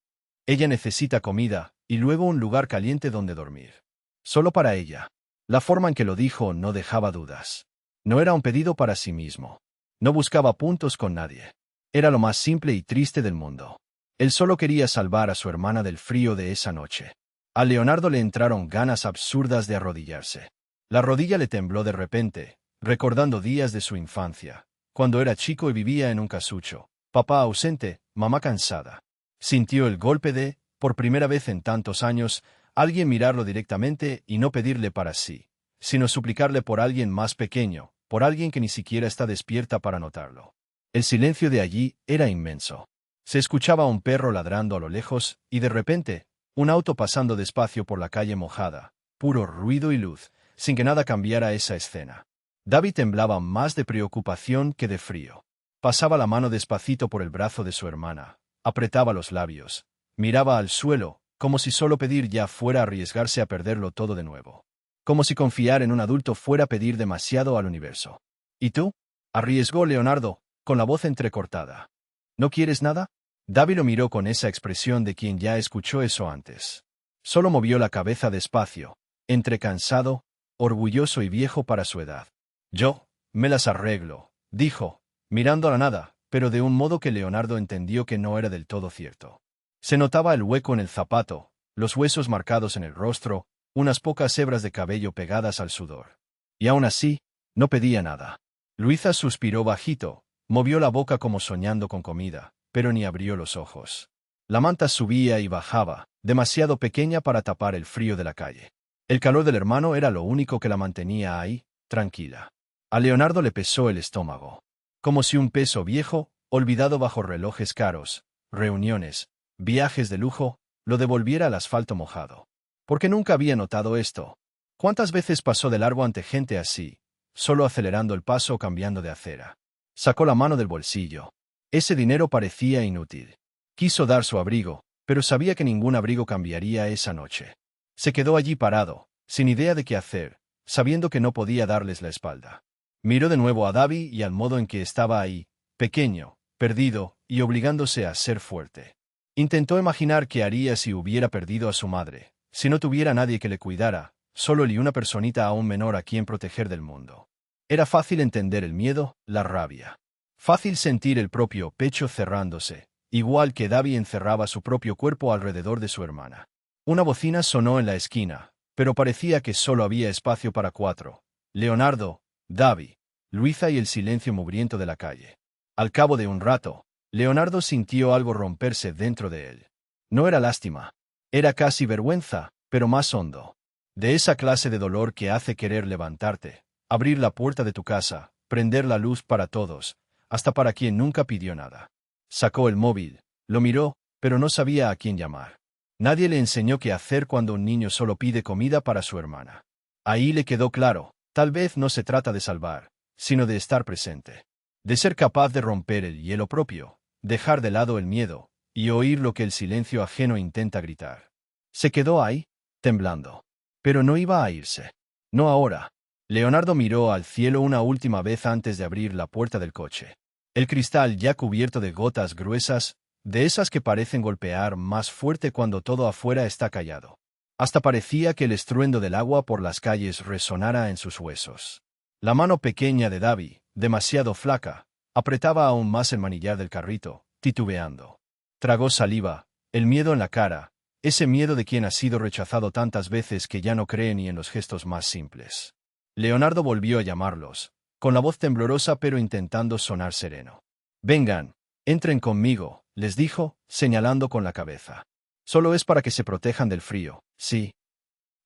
Ella necesita comida, y luego un lugar caliente donde dormir. Solo para ella. La forma en que lo dijo no dejaba dudas. No era un pedido para sí mismo. No buscaba puntos con nadie. Era lo más simple y triste del mundo. Él solo quería salvar a su hermana del frío de esa noche. A Leonardo le entraron ganas absurdas de arrodillarse. La rodilla le tembló de repente, recordando días de su infancia, cuando era chico y vivía en un casucho, papá ausente, mamá cansada. Sintió el golpe de, por primera vez en tantos años, alguien mirarlo directamente y no pedirle para sí, sino suplicarle por alguien más pequeño, por alguien que ni siquiera está despierta para notarlo. El silencio de allí era inmenso. Se escuchaba un perro ladrando a lo lejos, y de repente, un auto pasando despacio por la calle mojada, puro ruido y luz, sin que nada cambiara esa escena. Davi temblaba más de preocupación que de frío. Pasaba la mano despacito por el brazo de su hermana, apretaba los labios, miraba al suelo, como si solo pedir ya fuera arriesgarse a perderlo todo de nuevo. Como si confiar en un adulto fuera pedir demasiado al universo. ¿Y tú? Arriesgó Leonardo, con la voz entrecortada. ¿No quieres nada? Davi lo miró con esa expresión de quien ya escuchó eso antes. Solo movió la cabeza despacio, entre cansado, orgulloso y viejo para su edad. Yo, me las arreglo, dijo, mirando a la nada, pero de un modo que Leonardo entendió que no era del todo cierto. Se notaba el hueco en el zapato, los huesos marcados en el rostro, unas pocas hebras de cabello pegadas al sudor. Y aún así, no pedía nada. Luisa suspiró bajito, movió la boca como soñando con comida, pero ni abrió los ojos. La manta subía y bajaba, demasiado pequeña para tapar el frío de la calle. El calor del hermano era lo único que la mantenía ahí, tranquila. A Leonardo le pesó el estómago. Como si un peso viejo, olvidado bajo relojes caros, reuniones, viajes de lujo, lo devolviera al asfalto mojado. ¿Por qué nunca había notado esto? ¿Cuántas veces pasó de largo ante gente así, solo acelerando el paso o cambiando de acera? Sacó la mano del bolsillo. Ese dinero parecía inútil. Quiso dar su abrigo, pero sabía que ningún abrigo cambiaría esa noche. Se quedó allí parado, sin idea de qué hacer, sabiendo que no podía darles la espalda. Miró de nuevo a Davy y al modo en que estaba ahí, pequeño, perdido, y obligándose a ser fuerte. Intentó imaginar qué haría si hubiera perdido a su madre, si no tuviera nadie que le cuidara, solo él y una personita aún menor a quien proteger del mundo. Era fácil entender el miedo, la rabia. Fácil sentir el propio pecho cerrándose, igual que Davy encerraba su propio cuerpo alrededor de su hermana. Una bocina sonó en la esquina, pero parecía que solo había espacio para 4. Leonardo, Davy, Luisa y el silencio mugriento de la calle. Al cabo de un rato, Leonardo sintió algo romperse dentro de él. No era lástima. Era casi vergüenza, pero más hondo. De esa clase de dolor que hace querer levantarte, abrir la puerta de tu casa, prender la luz para todos, hasta para quien nunca pidió nada. Sacó el móvil, lo miró, pero no sabía a quién llamar. Nadie le enseñó qué hacer cuando un niño solo pide comida para su hermana. Ahí le quedó claro, tal vez no se trata de salvar, sino de estar presente. De ser capaz de romper el hielo propio, dejar de lado el miedo, y oír lo que el silencio ajeno intenta gritar. Se quedó ahí, temblando. Pero no iba a irse. No ahora. Leonardo miró al cielo una última vez antes de abrir la puerta del coche. El cristal ya cubierto de gotas gruesas, de esas que parecen golpear más fuerte cuando todo afuera está callado. Hasta parecía que el estruendo del agua por las calles resonara en sus huesos. La mano pequeña de Davy, demasiado flaca, apretaba aún más el manillar del carrito, titubeando. Tragó saliva, el miedo en la cara, ese miedo de quien ha sido rechazado tantas veces que ya no cree ni en los gestos más simples. Leonardo volvió a llamarlos, con la voz temblorosa pero intentando sonar sereno. «Vengan, entren conmigo», les dijo, señalando con la cabeza. «Solo es para que se protejan del frío, sí».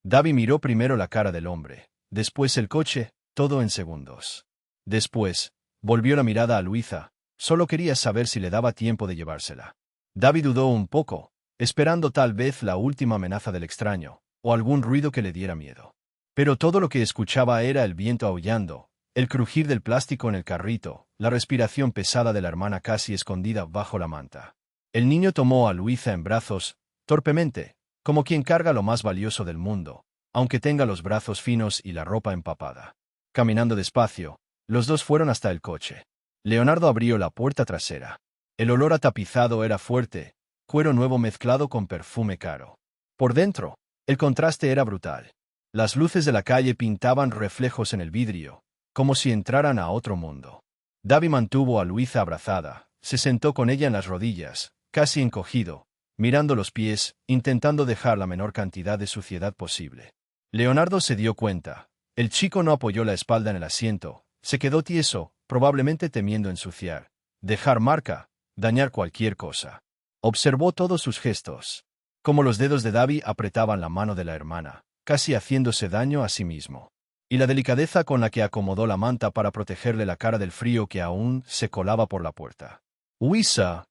Davy miró primero la cara del hombre, después el coche, todo en segundos. Después, volvió la mirada a Luisa, solo quería saber si le daba tiempo de llevársela. Davy dudó un poco, esperando tal vez la última amenaza del extraño, o algún ruido que le diera miedo. Pero todo lo que escuchaba era el viento aullando, el crujir del plástico en el carrito, la respiración pesada de la hermana casi escondida bajo la manta. El niño tomó a Luisa en brazos, torpemente, como quien carga lo más valioso del mundo, aunque tenga los brazos finos y la ropa empapada. Caminando despacio, los dos fueron hasta el coche. Leonardo abrió la puerta trasera. El olor a tapizado era fuerte, cuero nuevo mezclado con perfume caro. Por dentro, el contraste era brutal. Las luces de la calle pintaban reflejos en el vidrio, como si entraran a otro mundo. Davy mantuvo a Luisa abrazada, se sentó con ella en las rodillas, casi encogido, mirando los pies, intentando dejar la menor cantidad de suciedad posible. Leonardo se dio cuenta. El chico no apoyó la espalda en el asiento, se quedó tieso, probablemente temiendo ensuciar, dejar marca, dañar cualquier cosa. Observó todos sus gestos, como los dedos de Davy apretaban la mano de la hermana, casi haciéndose daño a sí mismo. Y la delicadeza con la que acomodó la manta para protegerle la cara del frío que aún se colaba por la puerta. Luisa,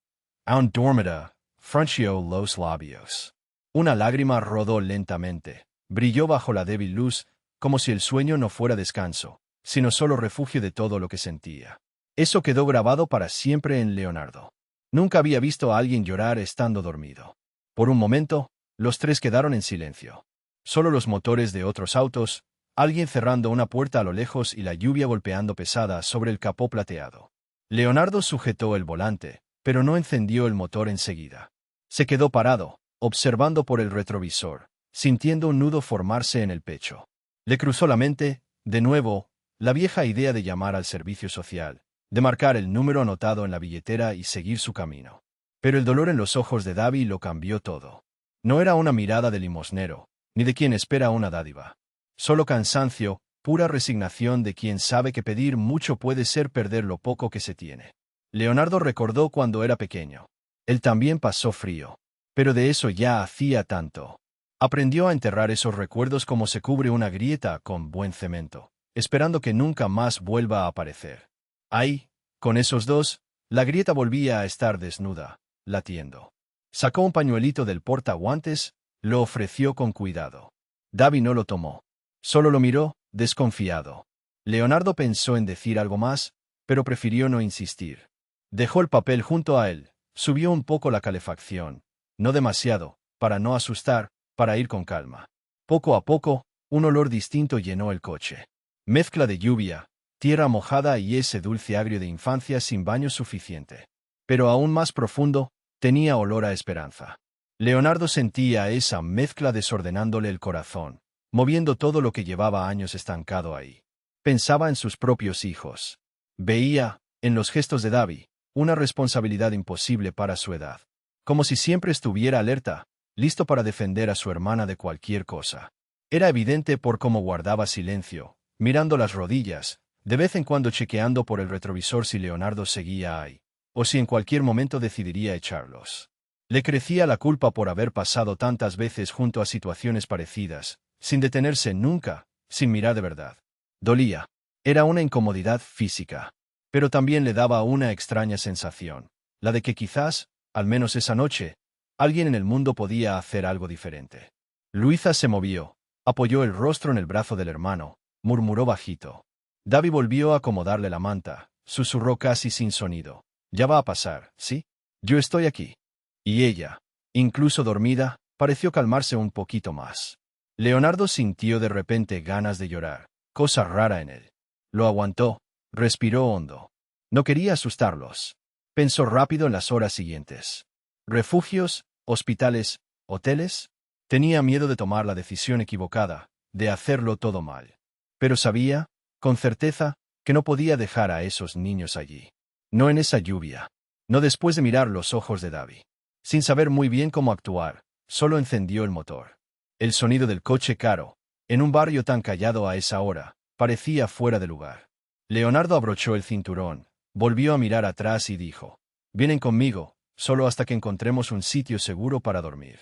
aún dormida, frunció los labios. Una lágrima rodó lentamente, brilló bajo la débil luz, como si el sueño no fuera descanso, sino solo refugio de todo lo que sentía. Eso quedó grabado para siempre en Leonardo. Nunca había visto a alguien llorar estando dormido. Por un momento, los tres quedaron en silencio. Solo los motores de otros autos, alguien cerrando una puerta a lo lejos y la lluvia golpeando pesada sobre el capó plateado. Leonardo sujetó el volante, pero no encendió el motor enseguida. Se quedó parado, observando por el retrovisor, sintiendo un nudo formarse en el pecho. Le cruzó la mente, de nuevo, la vieja idea de llamar al servicio social, de marcar el número anotado en la billetera y seguir su camino. Pero el dolor en los ojos de Davy lo cambió todo. No era una mirada de limosnero, ni de quien espera una dádiva. Solo cansancio, pura resignación de quien sabe que pedir mucho puede ser perder lo poco que se tiene. Leonardo recordó cuando era pequeño. Él también pasó frío. Pero de eso ya hacía tanto. Aprendió a enterrar esos recuerdos como se cubre una grieta con buen cemento, esperando que nunca más vuelva a aparecer. Ahí, con esos dos, la grieta volvía a estar desnuda, latiendo. Sacó un pañuelito del portaguantes, lo ofreció con cuidado. Davy no lo tomó. Solo lo miró, desconfiado. Leonardo pensó en decir algo más, pero prefirió no insistir. Dejó el papel junto a él, subió un poco la calefacción, no demasiado, para no asustar, para ir con calma. Poco a poco, un olor distinto llenó el coche. Mezcla de lluvia, tierra mojada y ese dulce agrio de infancia sin baño suficiente. Pero aún más profundo, tenía olor a esperanza. Leonardo sentía esa mezcla desordenándole el corazón, moviendo todo lo que llevaba años estancado ahí. Pensaba en sus propios hijos. Veía, en los gestos de Davi, una responsabilidad imposible para su edad. Como si siempre estuviera alerta, listo para defender a su hermana de cualquier cosa. Era evidente por cómo guardaba silencio, mirando las rodillas, de vez en cuando chequeando por el retrovisor si Leonardo seguía ahí, o si en cualquier momento decidiría echarlos. Le crecía la culpa por haber pasado tantas veces junto a situaciones parecidas, sin detenerse nunca, sin mirar de verdad. Dolía. Era una incomodidad física. Pero también le daba una extraña sensación, la de que quizás, al menos esa noche, alguien en el mundo podía hacer algo diferente. Luisa se movió, apoyó el rostro en el brazo del hermano, murmuró bajito. Davi volvió a acomodarle la manta, susurró casi sin sonido. Ya va a pasar, ¿sí? Yo estoy aquí. Y ella, incluso dormida, pareció calmarse un poquito más. Leonardo sintió de repente ganas de llorar, cosa rara en él. Lo aguantó, respiró hondo. No quería asustarlos. Pensó rápido en las horas siguientes. ¿Refugios, hospitales, hoteles? Tenía miedo de tomar la decisión equivocada, de hacerlo todo mal. Pero sabía, con certeza, que no podía dejar a esos niños allí. No en esa lluvia. No después de mirar los ojos de Davi. Sin saber muy bien cómo actuar, solo encendió el motor. El sonido del coche caro, en un barrio tan callado a esa hora, parecía fuera de lugar. Leonardo abrochó el cinturón, volvió a mirar atrás y dijo: «Vienen conmigo, solo hasta que encontremos un sitio seguro para dormir.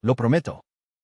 Lo prometo».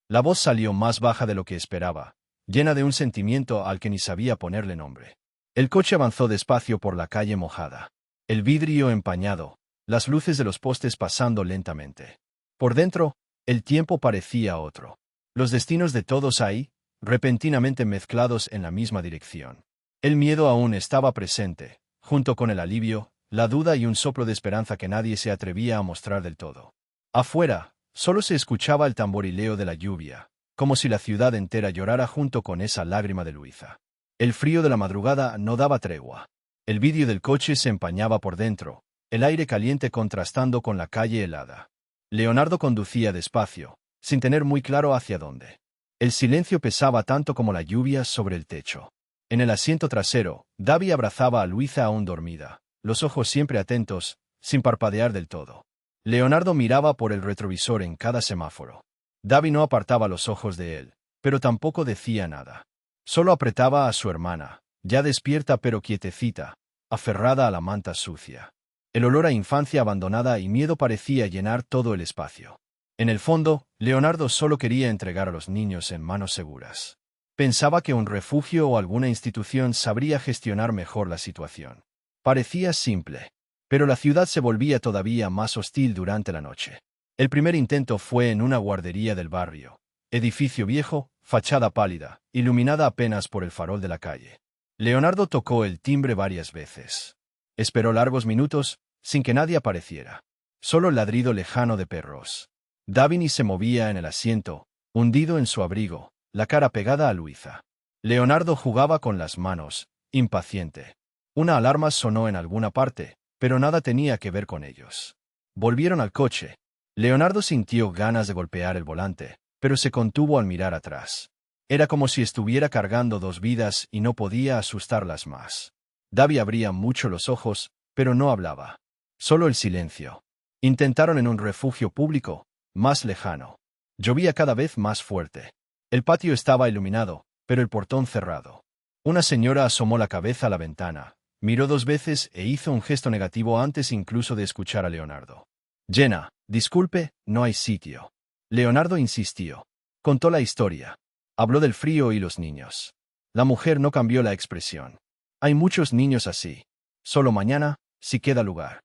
La voz salió más baja de lo que esperaba, llena de un sentimiento al que ni sabía ponerle nombre. El coche avanzó despacio por la calle mojada. El vidrio empañado, las luces de los postes pasando lentamente. Por dentro, el tiempo parecía otro. Los destinos de todos ahí, repentinamente mezclados en la misma dirección. El miedo aún estaba presente, junto con el alivio, la duda y un soplo de esperanza que nadie se atrevía a mostrar del todo. Afuera, solo se escuchaba el tamborileo de la lluvia, como si la ciudad entera llorara junto con esa lágrima de Luisa. El frío de la madrugada no daba tregua. El vidrio del coche se empañaba por dentro, el aire caliente contrastando con la calle helada. Leonardo conducía despacio, sin tener muy claro hacia dónde. El silencio pesaba tanto como la lluvia sobre el techo. En el asiento trasero, Davi abrazaba a Luisa aún dormida, los ojos siempre atentos, sin parpadear del todo. Leonardo miraba por el retrovisor en cada semáforo. Davi no apartaba los ojos de él, pero tampoco decía nada. Solo apretaba a su hermana, ya despierta pero quietecita, aferrada a la manta sucia. El olor a infancia abandonada y miedo parecía llenar todo el espacio. En el fondo, Leonardo solo quería entregar a los niños en manos seguras. Pensaba que un refugio o alguna institución sabría gestionar mejor la situación. Parecía simple. Pero la ciudad se volvía todavía más hostil durante la noche. El primer intento fue en una guardería del barrio. Edificio viejo, fachada pálida, iluminada apenas por el farol de la calle. Leonardo tocó el timbre varias veces. Esperó largos minutos, sin que nadie apareciera. Solo el ladrido lejano de perros. Davini se movía en el asiento, hundido en su abrigo, la cara pegada a Luisa. Leonardo jugaba con las manos, impaciente. Una alarma sonó en alguna parte, pero nada tenía que ver con ellos. Volvieron al coche. Leonardo sintió ganas de golpear el volante, pero se contuvo al mirar atrás. Era como si estuviera cargando dos vidas y no podía asustarlas más. Davi abría mucho los ojos, pero no hablaba. Solo el silencio. Intentaron en un refugio público, más lejano. Llovía cada vez más fuerte. El patio estaba iluminado, pero el portón cerrado. Una señora asomó la cabeza a la ventana, miró dos veces e hizo un gesto negativo antes incluso de escuchar a Leonardo. «Jenna, disculpe, no hay sitio». Leonardo insistió. Contó la historia. Habló del frío y los niños. La mujer no cambió la expresión. «Hay muchos niños así. Solo mañana, si queda lugar».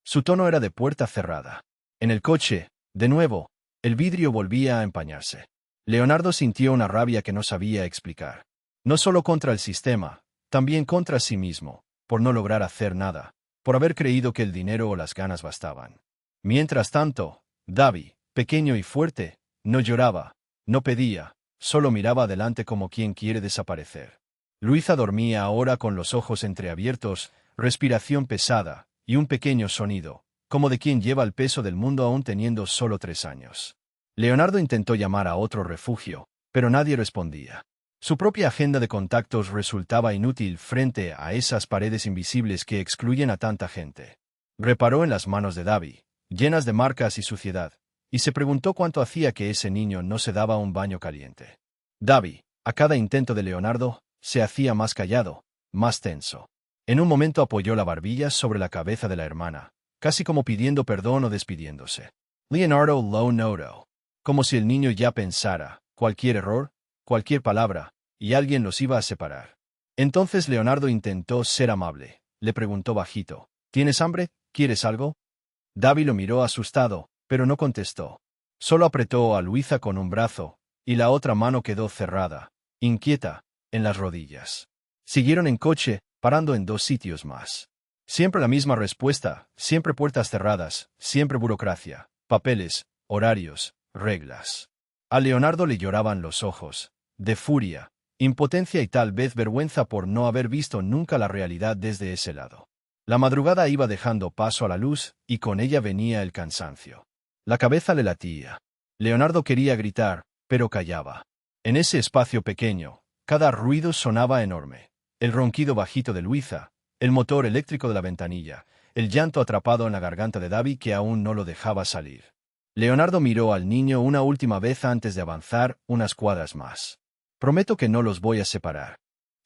Su tono era de puerta cerrada. En el coche, de nuevo, el vidrio volvía a empañarse. Leonardo sintió una rabia que no sabía explicar. No solo contra el sistema, también contra sí mismo, por no lograr hacer nada, por haber creído que el dinero o las ganas bastaban. Mientras tanto, Davi, pequeño y fuerte, no lloraba, no pedía, solo miraba adelante como quien quiere desaparecer. Luisa dormía ahora con los ojos entreabiertos, respiración pesada, y un pequeño sonido, como de quien lleva el peso del mundo aún teniendo solo 3 años. Leonardo intentó llamar a otro refugio, pero nadie respondía. Su propia agenda de contactos resultaba inútil frente a esas paredes invisibles que excluyen a tanta gente. Reparó en las manos de Davi, llenas de marcas y suciedad, y se preguntó cuánto hacía que ese niño no se daba un baño caliente. Davi, a cada intento de Leonardo, se hacía más callado, más tenso. En un momento apoyó la barbilla sobre la cabeza de la hermana, casi como pidiendo perdón o despidiéndose. Leonardo lo notó, como si el niño ya pensara, cualquier error, cualquier palabra, y alguien los iba a separar. Entonces Leonardo intentó ser amable. Le preguntó bajito, ¿tienes hambre? ¿Quieres algo? Davi lo miró asustado, pero no contestó. Solo apretó a Luisa con un brazo, y la otra mano quedó cerrada, inquieta, en las rodillas. Siguieron en coche, parando en 2 sitios más. Siempre la misma respuesta, siempre puertas cerradas, siempre burocracia, papeles, horarios, reglas. A Leonardo le lloraban los ojos, de furia, impotencia y tal vez vergüenza por no haber visto nunca la realidad desde ese lado. La madrugada iba dejando paso a la luz, y con ella venía el cansancio. La cabeza le latía. Leonardo quería gritar, pero callaba. En ese espacio pequeño, cada ruido sonaba enorme. El ronquido bajito de Luisa, el motor eléctrico de la ventanilla, el llanto atrapado en la garganta de Davi que aún no lo dejaba salir. Leonardo miró al niño una última vez antes de avanzar unas cuadras más. Prometo que no los voy a separar.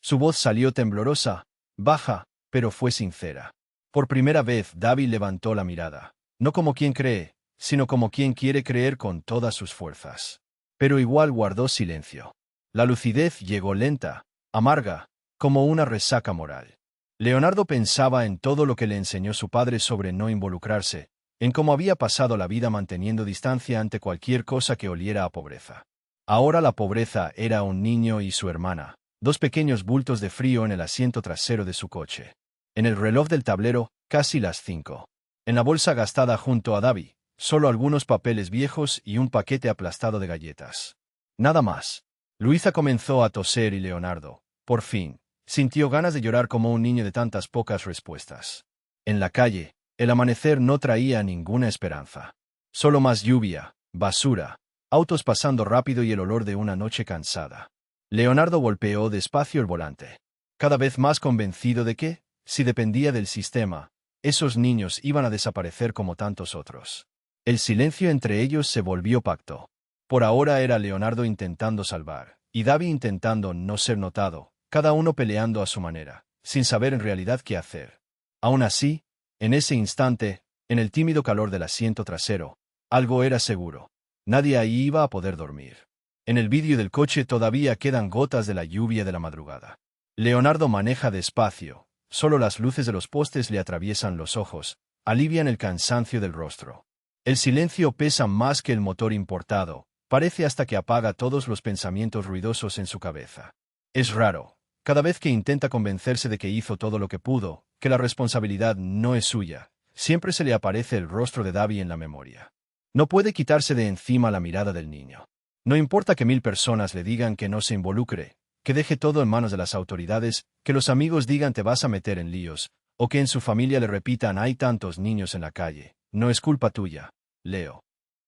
Su voz salió temblorosa, baja, pero fue sincera. Por primera vez Davi levantó la mirada, no como quien cree, sino como quien quiere creer con todas sus fuerzas. Pero igual guardó silencio. La lucidez llegó lenta, amarga, como una resaca moral. Leonardo pensaba en todo lo que le enseñó su padre sobre no involucrarse, en cómo había pasado la vida manteniendo distancia ante cualquier cosa que oliera a pobreza. Ahora la pobreza era un niño y su hermana, 2 pequeños bultos de frío en el asiento trasero de su coche. En el reloj del tablero, casi las 5. En la bolsa gastada junto a Davi, solo algunos papeles viejos y un paquete aplastado de galletas. Nada más. Luisa comenzó a toser y Leonardo, por fin, sintió ganas de llorar como un niño de tantas pocas respuestas. En la calle, el amanecer no traía ninguna esperanza. Solo más lluvia, basura, autos pasando rápido y el olor de una noche cansada. Leonardo golpeó despacio el volante, cada vez más convencido de que, si dependía del sistema, esos niños iban a desaparecer como tantos otros. El silencio entre ellos se volvió pacto. Por ahora era Leonardo intentando salvar, y Davi intentando no ser notado, cada uno peleando a su manera, sin saber en realidad qué hacer. Aún así, en ese instante, en el tímido calor del asiento trasero, algo era seguro. Nadie ahí iba a poder dormir. En el vidrio del coche todavía quedan gotas de la lluvia de la madrugada. Leonardo maneja despacio, solo las luces de los postes le atraviesan los ojos, alivian el cansancio del rostro. El silencio pesa más que el motor importado, parece hasta que apaga todos los pensamientos ruidosos en su cabeza. Es raro, cada vez que intenta convencerse de que hizo todo lo que pudo, que la responsabilidad no es suya, siempre se le aparece el rostro de Davi en la memoria. No puede quitarse de encima la mirada del niño. No importa que 1000 personas le digan que no se involucre, que deje todo en manos de las autoridades, que los amigos digan te vas a meter en líos, o que en su familia le repitan hay tantos niños en la calle, no es culpa tuya, Leo.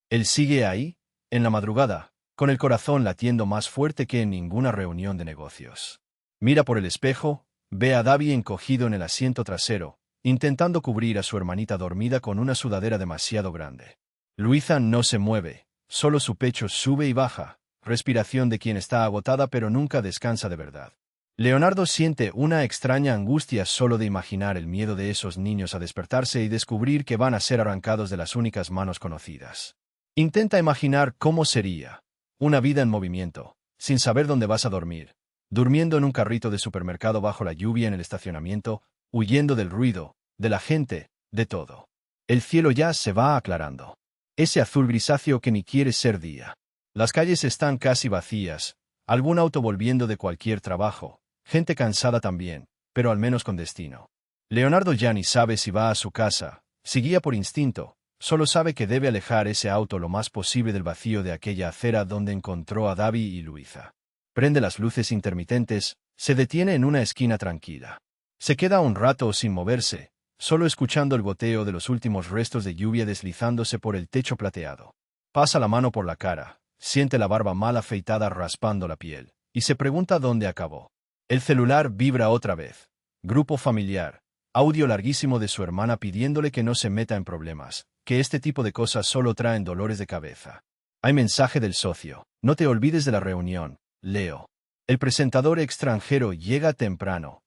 Él sigue ahí, en la madrugada, con el corazón latiendo más fuerte que en ninguna reunión de negocios. Mira por el espejo, ve a Davi encogido en el asiento trasero, intentando cubrir a su hermanita dormida con una sudadera demasiado grande. Luisa no se mueve, solo su pecho sube y baja, respiración de quien está agotada pero nunca descansa de verdad. Leonardo siente una extraña angustia solo de imaginar el miedo de esos niños a despertarse y descubrir que van a ser arrancados de las únicas manos conocidas. Intenta imaginar cómo sería una vida en movimiento, sin saber dónde vas a dormir, durmiendo en un carrito de supermercado bajo la lluvia en el estacionamiento, huyendo del ruido, de la gente, de todo. El cielo ya se va aclarando. Ese azul grisáceo que ni quiere ser día. Las calles están casi vacías, algún auto volviendo de cualquier trabajo, gente cansada también, pero al menos con destino. Leonardo ya ni sabe si va a su casa, si guía por instinto, solo sabe que debe alejar ese auto lo más posible del vacío de aquella acera donde encontró a Davi y Luisa. Prende las luces intermitentes, Se detiene en una esquina tranquila. Se queda un rato sin moverse, solo escuchando el goteo de los últimos restos de lluvia deslizándose por el techo plateado. Pasa la mano por la cara, siente la barba mal afeitada raspando la piel, y se pregunta dónde acabó. El celular vibra otra vez. Grupo familiar. Audio larguísimo de su hermana pidiéndole que no se meta en problemas, que este tipo de cosas solo traen dolores de cabeza. Hay mensaje del socio. No te olvides de la reunión, Leo. El presentador extranjero llega temprano.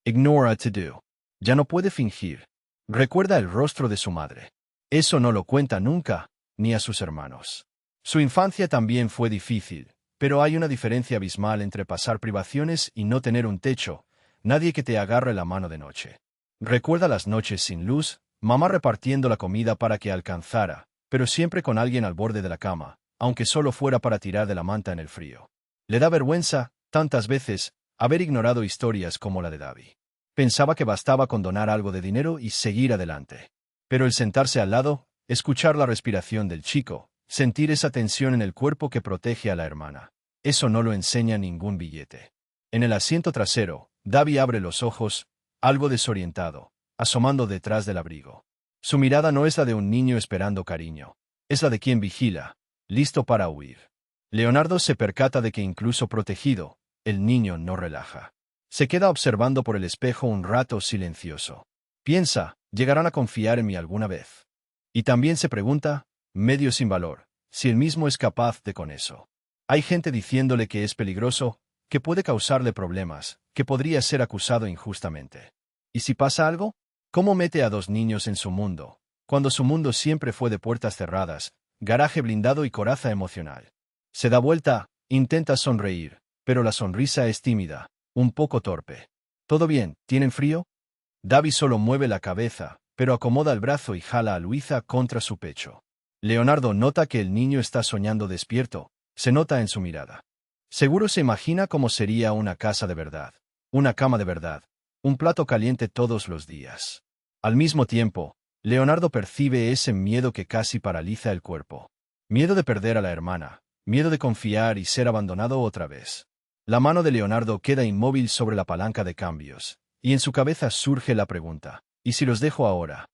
Ignora to do. Ya no puede fingir. Recuerda el rostro de su madre. Eso no lo cuenta nunca, ni a sus hermanos. Su infancia también fue difícil, pero hay una diferencia abismal entre pasar privaciones y no tener un techo, nadie que te agarre la mano de noche. Recuerda las noches sin luz, mamá repartiendo la comida para que alcanzara, pero siempre con alguien al borde de la cama, aunque solo fuera para tirar de la manta en el frío. Le da vergüenza, tantas veces, haber ignorado historias como la de Davi. Pensaba que bastaba con donar algo de dinero y seguir adelante. Pero el sentarse al lado, escuchar la respiración del chico, sentir esa tensión en el cuerpo que protege a la hermana, eso no lo enseña ningún billete. En el asiento trasero, Davi abre los ojos, algo desorientado, asomando detrás del abrigo. Su mirada no es la de un niño esperando cariño, es la de quien vigila, listo para huir. Leonardo se percata de que incluso protegido, el niño no relaja. Se queda observando por el espejo un rato silencioso. Piensa, ¿llegarán a confiar en mí alguna vez? Y también se pregunta, medio sin valor, si él mismo es capaz de con eso. Hay gente diciéndole que es peligroso, que puede causarle problemas, que podría ser acusado injustamente. ¿Y si pasa algo? ¿Cómo mete a dos niños en su mundo, cuando su mundo siempre fue de puertas cerradas, garaje blindado y coraza emocional? Se da vuelta, intenta sonreír, pero la sonrisa es tímida, un poco torpe. ¿Todo bien? ¿Tienen frío? Davi solo mueve la cabeza, pero acomoda el brazo y jala a Luisa contra su pecho. Leonardo nota que el niño está soñando despierto, se nota en su mirada. Seguro se imagina cómo sería una casa de verdad, una cama de verdad, un plato caliente todos los días. Al mismo tiempo, Leonardo percibe ese miedo que casi paraliza el cuerpo. Miedo de perder a la hermana, miedo de confiar y ser abandonado otra vez. La mano de Leonardo queda inmóvil sobre la palanca de cambios, y en su cabeza surge la pregunta, ¿y si los dejo ahora?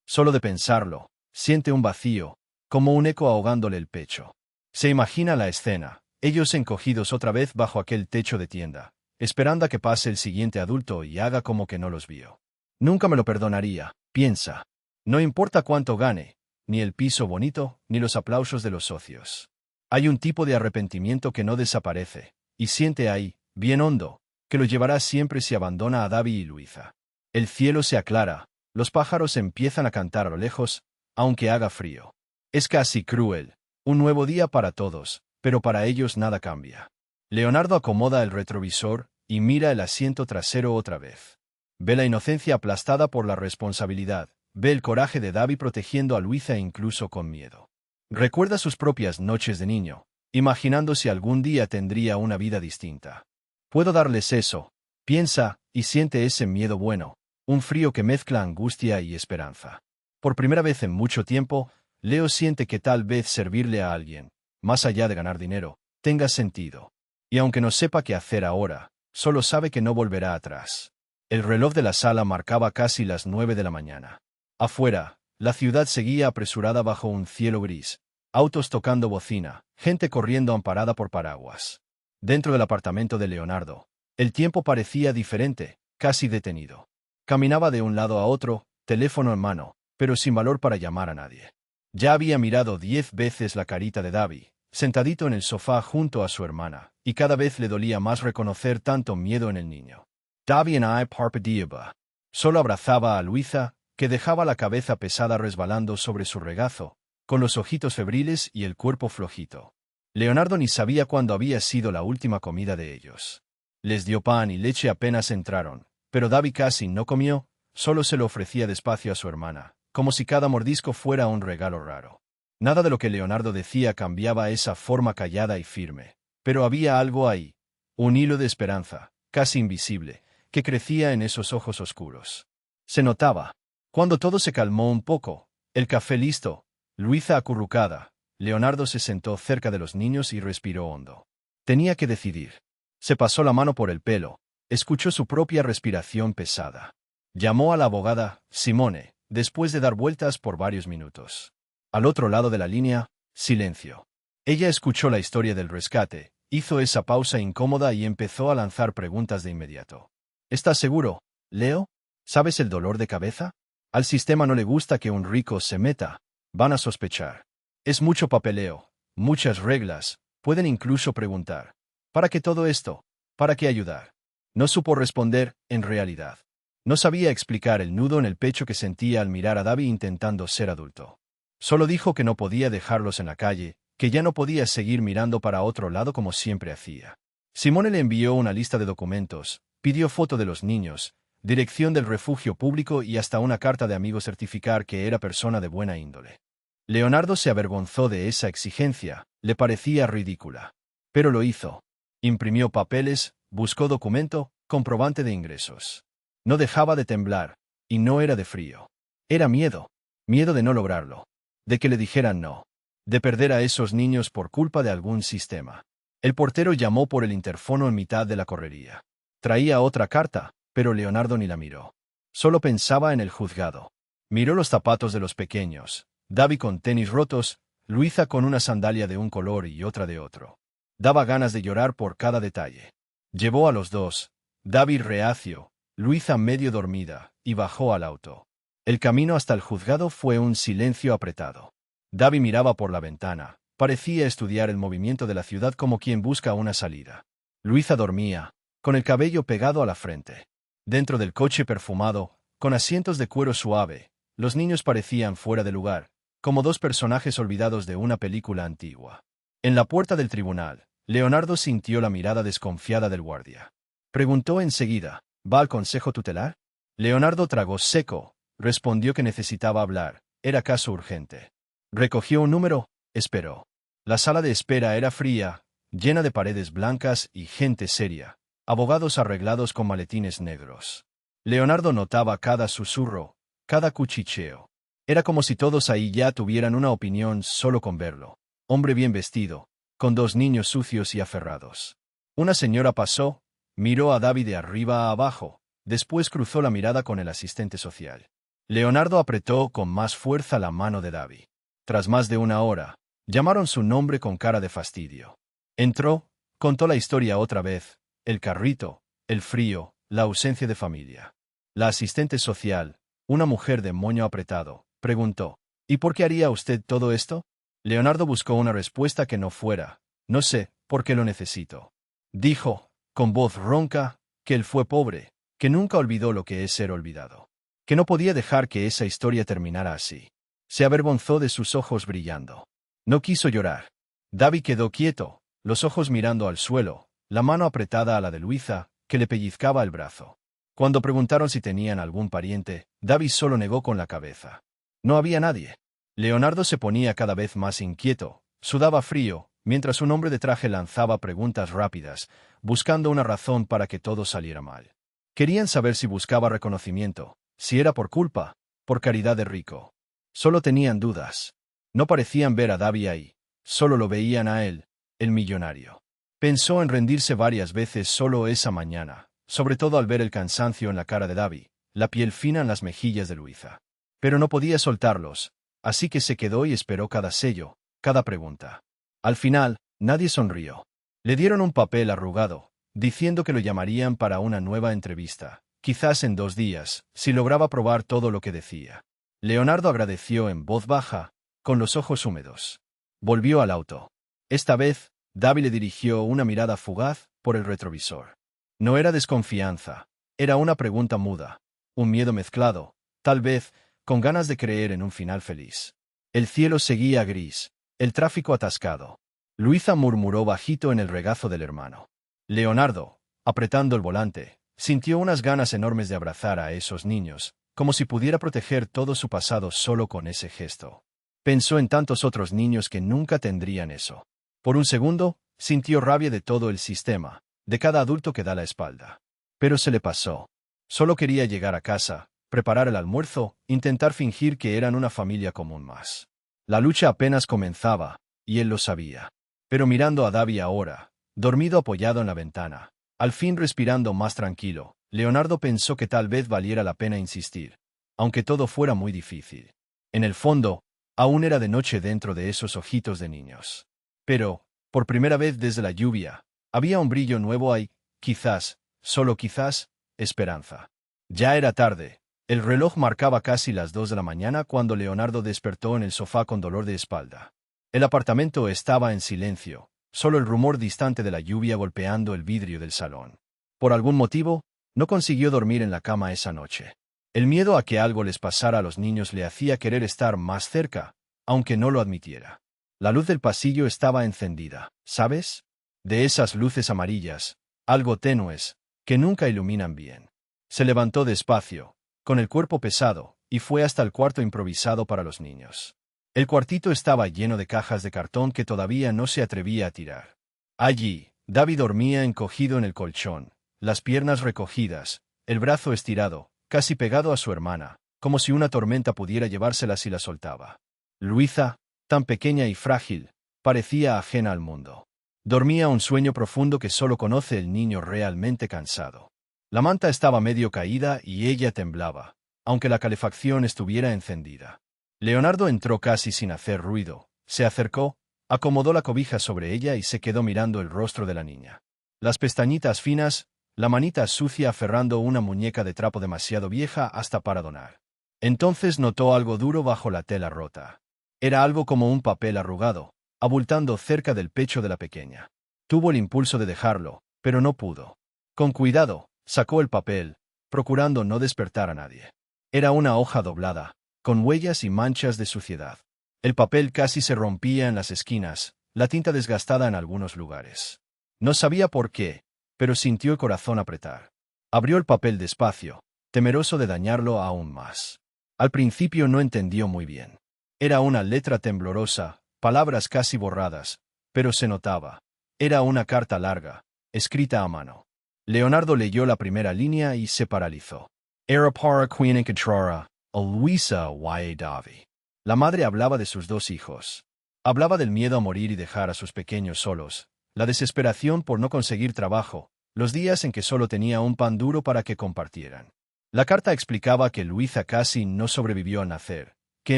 Solo de pensarlo, siente un vacío, como un eco ahogándole el pecho. Se imagina la escena, ellos encogidos otra vez bajo aquel techo de tienda, esperando a que pase el siguiente adulto y haga como que no los vio. Nunca me lo perdonaría, piensa. No importa cuánto gane, ni el piso bonito, ni los aplausos de los socios. Hay un tipo de arrepentimiento que no desaparece, y siente ahí, bien hondo, que lo llevará siempre si abandona a Davi y Luisa. El cielo se aclara, los pájaros empiezan a cantar a lo lejos, aunque haga frío. Es casi cruel, un nuevo día para todos, pero para ellos nada cambia. Leonardo acomoda el retrovisor y mira el asiento trasero otra vez. Ve la inocencia aplastada por la responsabilidad, ve el coraje de Davi protegiendo a Luisa incluso con miedo. Recuerda sus propias noches de niño, imaginando si algún día tendría una vida distinta. Puedo darles eso, piensa, y siente ese miedo bueno, un frío que mezcla angustia y esperanza. Por primera vez en mucho tiempo, Leo siente que tal vez servirle a alguien, más allá de ganar dinero, tenga sentido. Y aunque no sepa qué hacer ahora, solo sabe que no volverá atrás. El reloj de la sala marcaba casi las 9 de la mañana. Afuera, la ciudad seguía apresurada bajo un cielo gris, autos tocando bocina, gente corriendo amparada por paraguas. Dentro del apartamento de Leonardo, el tiempo parecía diferente, casi detenido. Caminaba de un lado a otro, teléfono en mano, pero sin valor para llamar a nadie. Ya había mirado 10 veces la carita de Davi, sentadito en el sofá junto a su hermana, y cada vez le dolía más reconocer tanto miedo en el niño. Davi en I parpadeaba. Solo abrazaba a Luisa, que dejaba la cabeza pesada resbalando sobre su regazo, con los ojitos febriles y el cuerpo flojito. Leonardo ni sabía cuándo había sido la última comida de ellos. Les dio pan y leche apenas entraron, pero Davi casi no comió, solo se lo ofrecía despacio a su hermana, como si cada mordisco fuera un regalo raro. Nada de lo que Leonardo decía cambiaba esa forma callada y firme, pero había algo ahí, un hilo de esperanza, casi invisible, que crecía en esos ojos oscuros. Se notaba. Cuando todo se calmó un poco, el café listo, Luisa acurrucada, Leonardo se sentó cerca de los niños y respiró hondo. Tenía que decidir. Se pasó la mano por el pelo. Escuchó su propia respiración pesada. Llamó a la abogada, Simone, después de dar vueltas por varios minutos. Al otro lado de la línea, silencio. Ella escuchó la historia del rescate, hizo esa pausa incómoda y empezó a lanzar preguntas de inmediato. ¿Estás seguro, Leo? ¿Sabes el dolor de cabeza? Al sistema no le gusta que un rico se meta. Van a sospechar. Es mucho papeleo, muchas reglas, pueden incluso preguntar. ¿Para qué todo esto? ¿Para qué ayudar? No supo responder, en realidad. No sabía explicar el nudo en el pecho que sentía al mirar a David intentando ser adulto. Solo dijo que no podía dejarlos en la calle, que ya no podía seguir mirando para otro lado como siempre hacía. Simone le envió una lista de documentos, pidió foto de los niños, dirección del refugio público y hasta una carta de amigo certificar que era persona de buena índole. Leonardo se avergonzó de esa exigencia, le parecía ridícula. Pero lo hizo. Imprimió papeles, buscó documento, comprobante de ingresos. No dejaba de temblar, y no era de frío. Era miedo. Miedo de no lograrlo. De que le dijeran no. De perder a esos niños por culpa de algún sistema. El portero llamó por el interfono en mitad de la correría. Traía otra carta, pero Leonardo ni la miró. Solo pensaba en el juzgado. Miró los zapatos de los pequeños. David con tenis rotos, Luisa con una sandalia de un color y otra de otro. Daba ganas de llorar por cada detalle. Llevó a los dos, David reacio, Luisa medio dormida, y bajó al auto. El camino hasta el juzgado fue un silencio apretado. David miraba por la ventana, parecía estudiar el movimiento de la ciudad como quien busca una salida. Luisa dormía, con el cabello pegado a la frente. Dentro del coche perfumado, con asientos de cuero suave, los niños parecían fuera de lugar, como dos personajes olvidados de una película antigua. En la puerta del tribunal, Leonardo sintió la mirada desconfiada del guardia. Preguntó enseguida, ¿va al consejo tutelar? Leonardo tragó seco, respondió que necesitaba hablar, era caso urgente. Recogió un número, esperó. La sala de espera era fría, llena de paredes blancas y gente seria, abogados arreglados con maletines negros. Leonardo notaba cada susurro, cada cuchicheo. Era como si todos ahí ya tuvieran una opinión solo con verlo. Hombre bien vestido, con dos niños sucios y aferrados. Una señora pasó, miró a David de arriba a abajo, después cruzó la mirada con el asistente social. Leonardo apretó con más fuerza la mano de David. Tras más de una hora, llamaron su nombre con cara de fastidio. Entró, contó la historia otra vez, el carrito, el frío, la ausencia de familia. La asistente social, una mujer de moño apretado, preguntó, ¿y por qué haría usted todo esto? Leonardo buscó una respuesta que no fuera, no sé, por qué lo necesito. Dijo, con voz ronca, que él fue pobre, que nunca olvidó lo que es ser olvidado. Que no podía dejar que esa historia terminara así. Se avergonzó de sus ojos brillando. No quiso llorar. David quedó quieto, los ojos mirando al suelo, la mano apretada a la de Luisa, que le pellizcaba el brazo. Cuando preguntaron si tenían algún pariente, David solo negó con la cabeza. No había nadie. Leonardo se ponía cada vez más inquieto, sudaba frío, mientras un hombre de traje lanzaba preguntas rápidas, buscando una razón para que todo saliera mal. Querían saber si buscaba reconocimiento, si era por culpa, por caridad de rico. Solo tenían dudas. No parecían ver a David ahí, solo lo veían a él, el millonario. Pensó en rendirse varias veces solo esa mañana, sobre todo al ver el cansancio en la cara de David, la piel fina en las mejillas de Luisa. Pero no podía soltarlos, así que se quedó y esperó cada sello, cada pregunta. Al final, nadie sonrió. Le dieron un papel arrugado, diciendo que lo llamarían para una nueva entrevista, quizás en 2 días, si lograba probar todo lo que decía. Leonardo agradeció en voz baja, con los ojos húmedos. Volvió al auto. Esta vez, David le dirigió una mirada fugaz por el retrovisor. No era desconfianza, era una pregunta muda, un miedo mezclado, tal vez, con ganas de creer en un final feliz. El cielo seguía gris, el tráfico atascado. Luisa murmuró bajito en el regazo del hermano. Leonardo, apretando el volante, sintió unas ganas enormes de abrazar a esos niños, como si pudiera proteger todo su pasado solo con ese gesto. Pensó en tantos otros niños que nunca tendrían eso. Por un segundo, sintió rabia de todo el sistema, de cada adulto que da la espalda. Pero se le pasó. Solo quería llegar a casa, preparar el almuerzo, intentar fingir que eran una familia común más. La lucha apenas comenzaba, y él lo sabía. Pero mirando a David ahora, dormido apoyado en la ventana. Al fin respirando más tranquilo, Leonardo pensó que tal vez valiera la pena insistir, aunque todo fuera muy difícil. En el fondo, aún era de noche dentro de esos ojitos de niños. Pero, por primera vez desde la lluvia, había un brillo nuevo ahí, quizás, solo quizás, esperanza. Ya era tarde. El reloj marcaba casi las 2 de la mañana cuando Leonardo despertó en el sofá con dolor de espalda. El apartamento estaba en silencio, solo el rumor distante de la lluvia golpeando el vidrio del salón. Por algún motivo, no consiguió dormir en la cama esa noche. El miedo a que algo les pasara a los niños le hacía querer estar más cerca, aunque no lo admitiera. La luz del pasillo estaba encendida, ¿sabes? De esas luces amarillas, algo tenues, que nunca iluminan bien. Se levantó despacio, con el cuerpo pesado, y fue hasta el cuarto improvisado para los niños. El cuartito estaba lleno de cajas de cartón que todavía no se atrevía a tirar. Allí, David dormía encogido en el colchón, las piernas recogidas, el brazo estirado, casi pegado a su hermana, como si una tormenta pudiera llevársela si la soltaba. Luisa, tan pequeña y frágil, parecía ajena al mundo. Dormía un sueño profundo que solo conoce el niño realmente cansado. La manta estaba medio caída y ella temblaba, aunque la calefacción estuviera encendida. Leonardo entró casi sin hacer ruido, se acercó, acomodó la cobija sobre ella y se quedó mirando el rostro de la niña. Las pestañitas finas, la manita sucia aferrando una muñeca de trapo demasiado vieja hasta para donar. Entonces notó algo duro bajo la tela rota. Era algo como un papel arrugado, abultando cerca del pecho de la pequeña. Tuvo el impulso de dejarlo, pero no pudo. Con cuidado, sacó el papel, procurando no despertar a nadie. Era una hoja doblada, con huellas y manchas de suciedad. El papel casi se rompía en las esquinas, la tinta desgastada en algunos lugares. No sabía por qué, pero sintió el corazón apretar. Abrió el papel despacio, temeroso de dañarlo aún más. Al principio no entendió muy bien. Era una letra temblorosa, palabras casi borradas, pero se notaba. Era una carta larga, escrita a mano. Leonardo leyó la primera línea y se paralizó. Era para Queen Encontrara, a Luisa y Davi. La madre hablaba de sus dos hijos. Hablaba del miedo a morir y dejar a sus pequeños solos, la desesperación por no conseguir trabajo, los días en que solo tenía un pan duro para que compartieran. La carta explicaba que Luisa casi no sobrevivió al nacer, que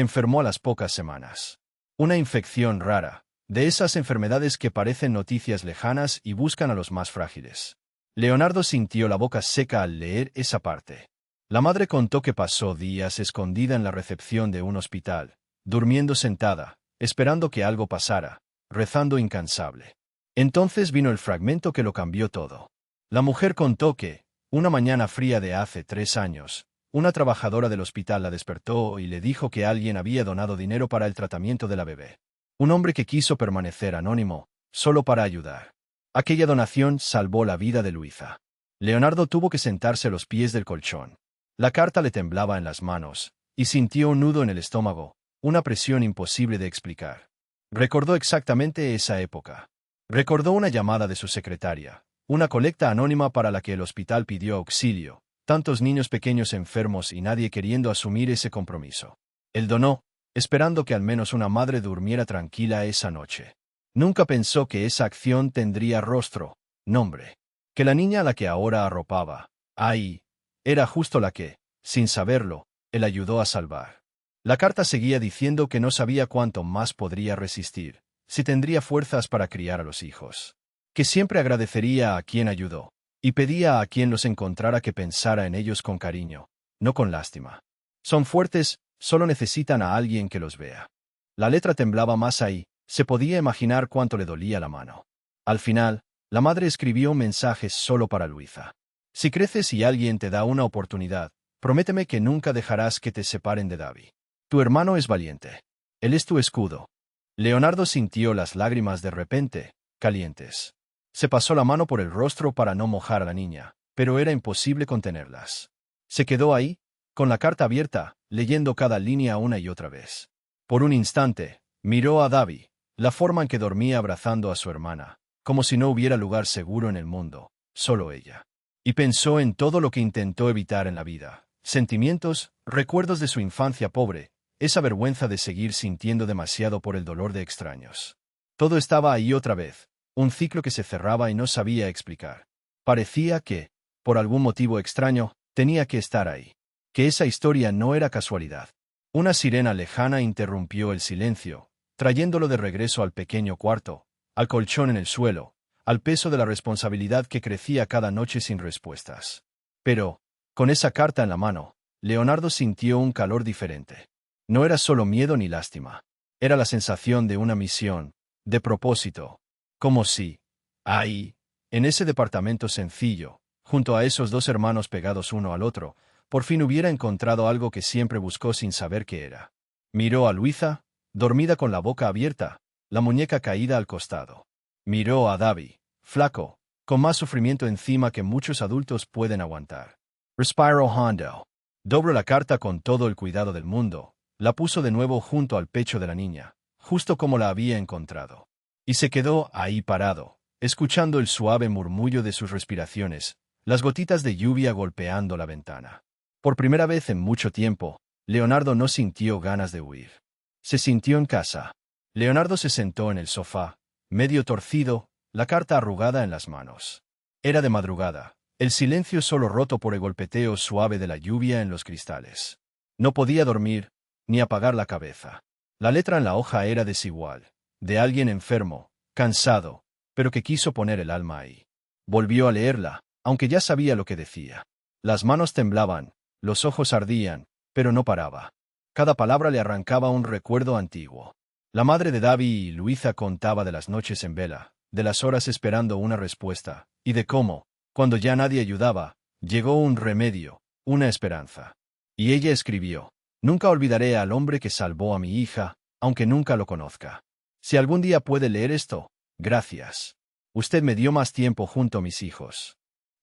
enfermó a las pocas semanas. Una infección rara, de esas enfermedades que parecen noticias lejanas y buscan a los más frágiles. Leonardo sintió la boca seca al leer esa parte. La madre contó que pasó días escondida en la recepción de un hospital, durmiendo sentada, esperando que algo pasara, rezando incansable. Entonces vino el fragmento que lo cambió todo. La mujer contó que, una mañana fría de hace 3 años, una trabajadora del hospital la despertó y le dijo que alguien había donado dinero para el tratamiento de la bebé. Un hombre que quiso permanecer anónimo, solo para ayudar. Aquella donación salvó la vida de Luisa. Leonardo tuvo que sentarse a los pies del colchón. La carta le temblaba en las manos, y sintió un nudo en el estómago, una presión imposible de explicar. Recordó exactamente esa época. Recordó una llamada de su secretaria, una colecta anónima para la que el hospital pidió auxilio, tantos niños pequeños enfermos y nadie queriendo asumir ese compromiso. Él donó, esperando que al menos una madre durmiera tranquila esa noche. Nunca pensó que esa acción tendría rostro, nombre. Que la niña a la que ahora arropaba, ahí, era justo la que, sin saberlo, él ayudó a salvar. La carta seguía diciendo que no sabía cuánto más podría resistir, si tendría fuerzas para criar a los hijos. Que siempre agradecería a quien ayudó, y pedía a quien los encontrara que pensara en ellos con cariño, no con lástima. Son fuertes, solo necesitan a alguien que los vea. La letra temblaba más ahí, se podía imaginar cuánto le dolía la mano. Al final, la madre escribió un mensaje solo para Luisa. Si creces y alguien te da una oportunidad, prométeme que nunca dejarás que te separen de Davi. Tu hermano es valiente. Él es tu escudo. Leonardo sintió las lágrimas de repente, calientes. Se pasó la mano por el rostro para no mojar a la niña, pero era imposible contenerlas. Se quedó ahí, con la carta abierta, leyendo cada línea una y otra vez. Por un instante, miró a Davi, la forma en que dormía abrazando a su hermana, como si no hubiera lugar seguro en el mundo, solo ella. Y pensó en todo lo que intentó evitar en la vida, sentimientos, recuerdos de su infancia pobre, esa vergüenza de seguir sintiendo demasiado por el dolor de extraños. Todo estaba ahí otra vez, un ciclo que se cerraba y no sabía explicar. Parecía que, por algún motivo extraño, tenía que estar ahí. Que esa historia no era casualidad. Una sirena lejana interrumpió el silencio, trayéndolo de regreso al pequeño cuarto, al colchón en el suelo, al peso de la responsabilidad que crecía cada noche sin respuestas. Pero, con esa carta en la mano, Leonardo sintió un calor diferente. No era solo miedo ni lástima. Era la sensación de una misión, de propósito. Como si, ahí, en ese departamento sencillo, junto a esos dos hermanos pegados uno al otro, por fin hubiera encontrado algo que siempre buscó sin saber qué era. Miró a Luisa, dormida con la boca abierta, la muñeca caída al costado. Miró a Davi, flaco, con más sufrimiento encima que muchos adultos pueden aguantar. Respiró hondo. Dobló la carta con todo el cuidado del mundo, la puso de nuevo junto al pecho de la niña, justo como la había encontrado. Y se quedó ahí parado, escuchando el suave murmullo de sus respiraciones, las gotitas de lluvia golpeando la ventana. Por primera vez en mucho tiempo, Leonardo no sintió ganas de huir. Se sintió en casa. Leonardo se sentó en el sofá, medio torcido, la carta arrugada en las manos. Era de madrugada, el silencio solo roto por el golpeteo suave de la lluvia en los cristales. No podía dormir, ni apagar la cabeza. La letra en la hoja era desigual, de alguien enfermo, cansado, pero que quiso poner el alma ahí. Volvió a leerla, aunque ya sabía lo que decía. Las manos temblaban, los ojos ardían, pero no paraba. Cada palabra le arrancaba un recuerdo antiguo. La madre de Davi y Luisa contaba de las noches en vela, de las horas esperando una respuesta, y de cómo, cuando ya nadie ayudaba, llegó un remedio, una esperanza. Y ella escribió: «Nunca olvidaré al hombre que salvó a mi hija, aunque nunca lo conozca. Si algún día puede leer esto, gracias. Usted me dio más tiempo junto a mis hijos».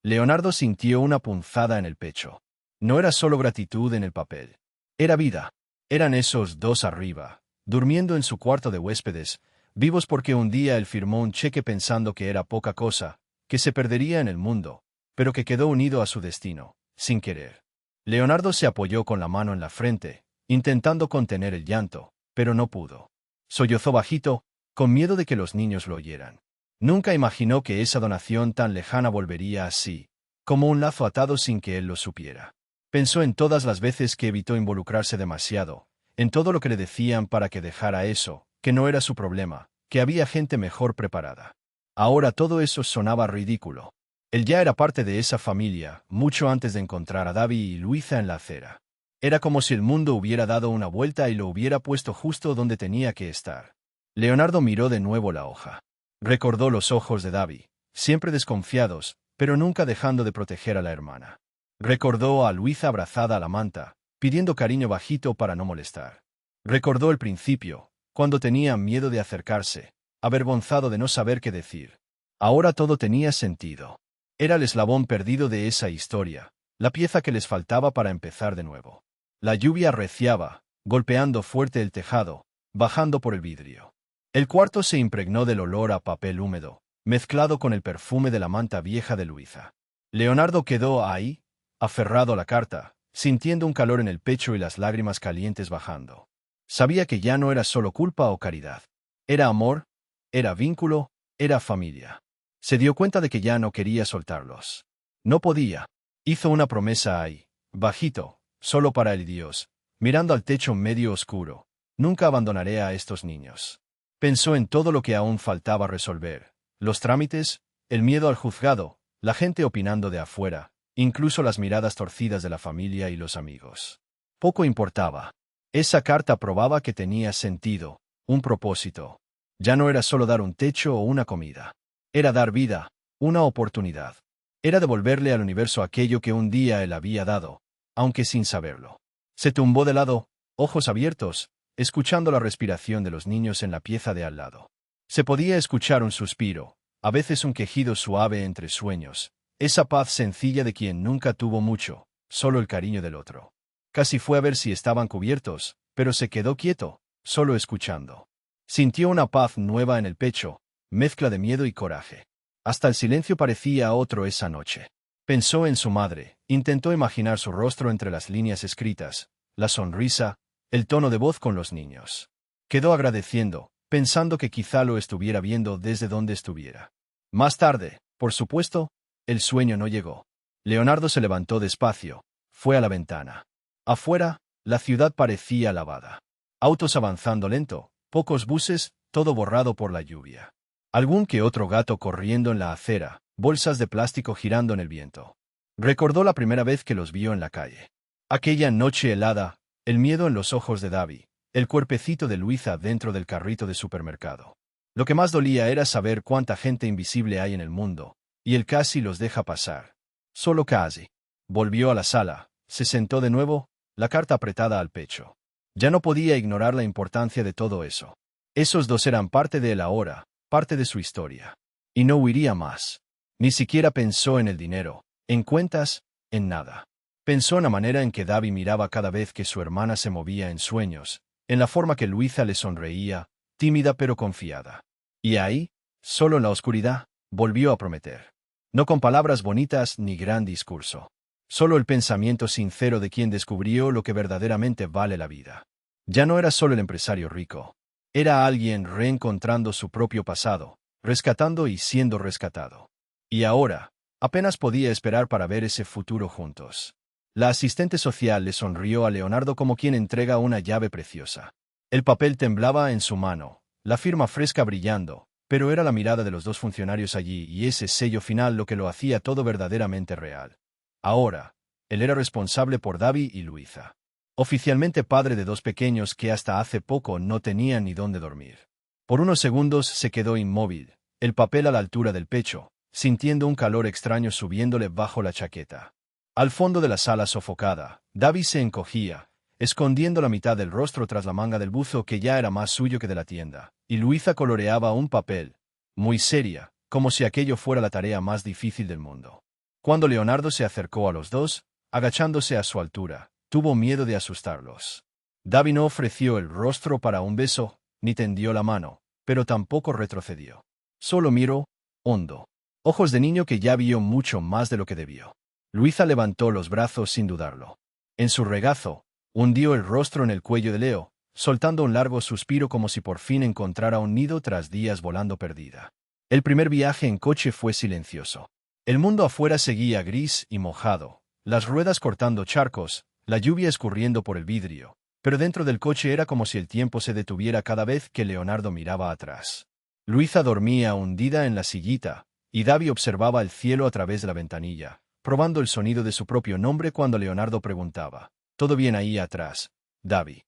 Leonardo sintió una punzada en el pecho. No era solo gratitud en el papel. Era vida. Eran esos dos arriba, durmiendo en su cuarto de huéspedes, vivos porque un día él firmó un cheque pensando que era poca cosa, que se perdería en el mundo, pero que quedó unido a su destino, sin querer. Leonardo se apoyó con la mano en la frente, intentando contener el llanto, pero no pudo. Sollozó bajito, con miedo de que los niños lo oyeran. Nunca imaginó que esa donación tan lejana volvería así, como un lazo atado sin que él lo supiera. Pensó en todas las veces que evitó involucrarse demasiado, en todo lo que le decían para que dejara eso, que no era su problema, que había gente mejor preparada. Ahora todo eso sonaba ridículo. Él ya era parte de esa familia, mucho antes de encontrar a Davi y Luisa en la acera. Era como si el mundo hubiera dado una vuelta y lo hubiera puesto justo donde tenía que estar. Leonardo miró de nuevo la hoja. Recordó los ojos de Davi, siempre desconfiados, pero nunca dejando de proteger a la hermana. Recordó a Luisa abrazada a la manta, pidiendo cariño bajito para no molestar. Recordó el principio, cuando tenía miedo de acercarse, avergonzado de no saber qué decir. Ahora todo tenía sentido. Era el eslabón perdido de esa historia, la pieza que les faltaba para empezar de nuevo. La lluvia arreciaba, golpeando fuerte el tejado, bajando por el vidrio. El cuarto se impregnó del olor a papel húmedo, mezclado con el perfume de la manta vieja de Luisa. Leonardo quedó ahí, aferrado a la carta, sintiendo un calor en el pecho y las lágrimas calientes bajando. Sabía que ya no era solo culpa o caridad. Era amor, era vínculo, era familia. Se dio cuenta de que ya no quería soltarlos. No podía. Hizo una promesa ahí, bajito, solo para el Dios, mirando al techo medio oscuro. Nunca abandonaré a estos niños. Pensó en todo lo que aún faltaba resolver. Los trámites, el miedo al juzgado, la gente opinando de afuera, incluso las miradas torcidas de la familia y los amigos. Poco importaba. Esa carta probaba que tenía sentido, un propósito. Ya no era solo dar un techo o una comida. Era dar vida, una oportunidad. Era devolverle al universo aquello que un día él había dado, aunque sin saberlo. Se tumbó de lado, ojos abiertos, escuchando la respiración de los niños en la pieza de al lado. Se podía escuchar un suspiro, a veces un quejido suave entre sueños, esa paz sencilla de quien nunca tuvo mucho, solo el cariño del otro. Casi fue a ver si estaban cubiertos, pero se quedó quieto, solo escuchando. Sintió una paz nueva en el pecho, mezcla de miedo y coraje. Hasta el silencio parecía otro esa noche. Pensó en su madre, intentó imaginar su rostro entre las líneas escritas, la sonrisa, el tono de voz con los niños. Quedó agradeciendo, pensando que quizá lo estuviera viendo desde donde estuviera. Más tarde, por supuesto, el sueño no llegó. Leonardo se levantó despacio, fue a la ventana. Afuera, la ciudad parecía lavada. Autos avanzando lento, pocos buses, todo borrado por la lluvia. Algún que otro gato corriendo en la acera, bolsas de plástico girando en el viento. Recordó la primera vez que los vio en la calle. Aquella noche helada, el miedo en los ojos de Davi, el cuerpecito de Luisa dentro del carrito de supermercado. Lo que más dolía era saber cuánta gente invisible hay en el mundo, y él casi los deja pasar. Solo casi. Volvió a la sala, se sentó de nuevo, la carta apretada al pecho. Ya no podía ignorar la importancia de todo eso. Esos dos eran parte de él ahora, parte de su historia. Y no huiría más. Ni siquiera pensó en el dinero, en cuentas, en nada. Pensó en la manera en que Davi miraba cada vez que su hermana se movía en sueños, en la forma que Luisa le sonreía, tímida pero confiada. Y ahí, solo en la oscuridad, volvió a prometer. No con palabras bonitas ni gran discurso. Solo el pensamiento sincero de quien descubrió lo que verdaderamente vale la vida. Ya no era solo el empresario rico. Era alguien reencontrando su propio pasado, rescatando y siendo rescatado. Y ahora, apenas podía esperar para ver ese futuro juntos. La asistente social le sonrió a Leonardo como quien entrega una llave preciosa. El papel temblaba en su mano, la firma fresca brillando, pero era la mirada de los dos funcionarios allí y ese sello final lo que lo hacía todo verdaderamente real. Ahora, él era responsable por Davi y Luisa. Oficialmente padre de dos pequeños que hasta hace poco no tenían ni dónde dormir. Por unos segundos se quedó inmóvil, el papel a la altura del pecho, sintiendo un calor extraño subiéndole bajo la chaqueta. Al fondo de la sala sofocada, Davi se encogía, escondiendo la mitad del rostro tras la manga del buzo que ya era más suyo que de la tienda, y Luisa coloreaba un papel, muy seria, como si aquello fuera la tarea más difícil del mundo. Cuando Leonardo se acercó a los dos, agachándose a su altura, tuvo miedo de asustarlos. Davi no ofreció el rostro para un beso, ni tendió la mano, pero tampoco retrocedió. Solo miró, hondo. Ojos de niño que ya vio mucho más de lo que debió. Luisa levantó los brazos sin dudarlo. En su regazo, hundió el rostro en el cuello de Leo, soltando un largo suspiro como si por fin encontrara un nido tras días volando perdida. El primer viaje en coche fue silencioso. El mundo afuera seguía gris y mojado, las ruedas cortando charcos, la lluvia escurriendo por el vidrio, pero dentro del coche era como si el tiempo se detuviera cada vez que Leonardo miraba atrás. Luisa dormía hundida en la sillita, y Davi observaba el cielo a través de la ventanilla, probando el sonido de su propio nombre cuando Leonardo preguntaba: «¿Todo bien ahí atrás, Davi?»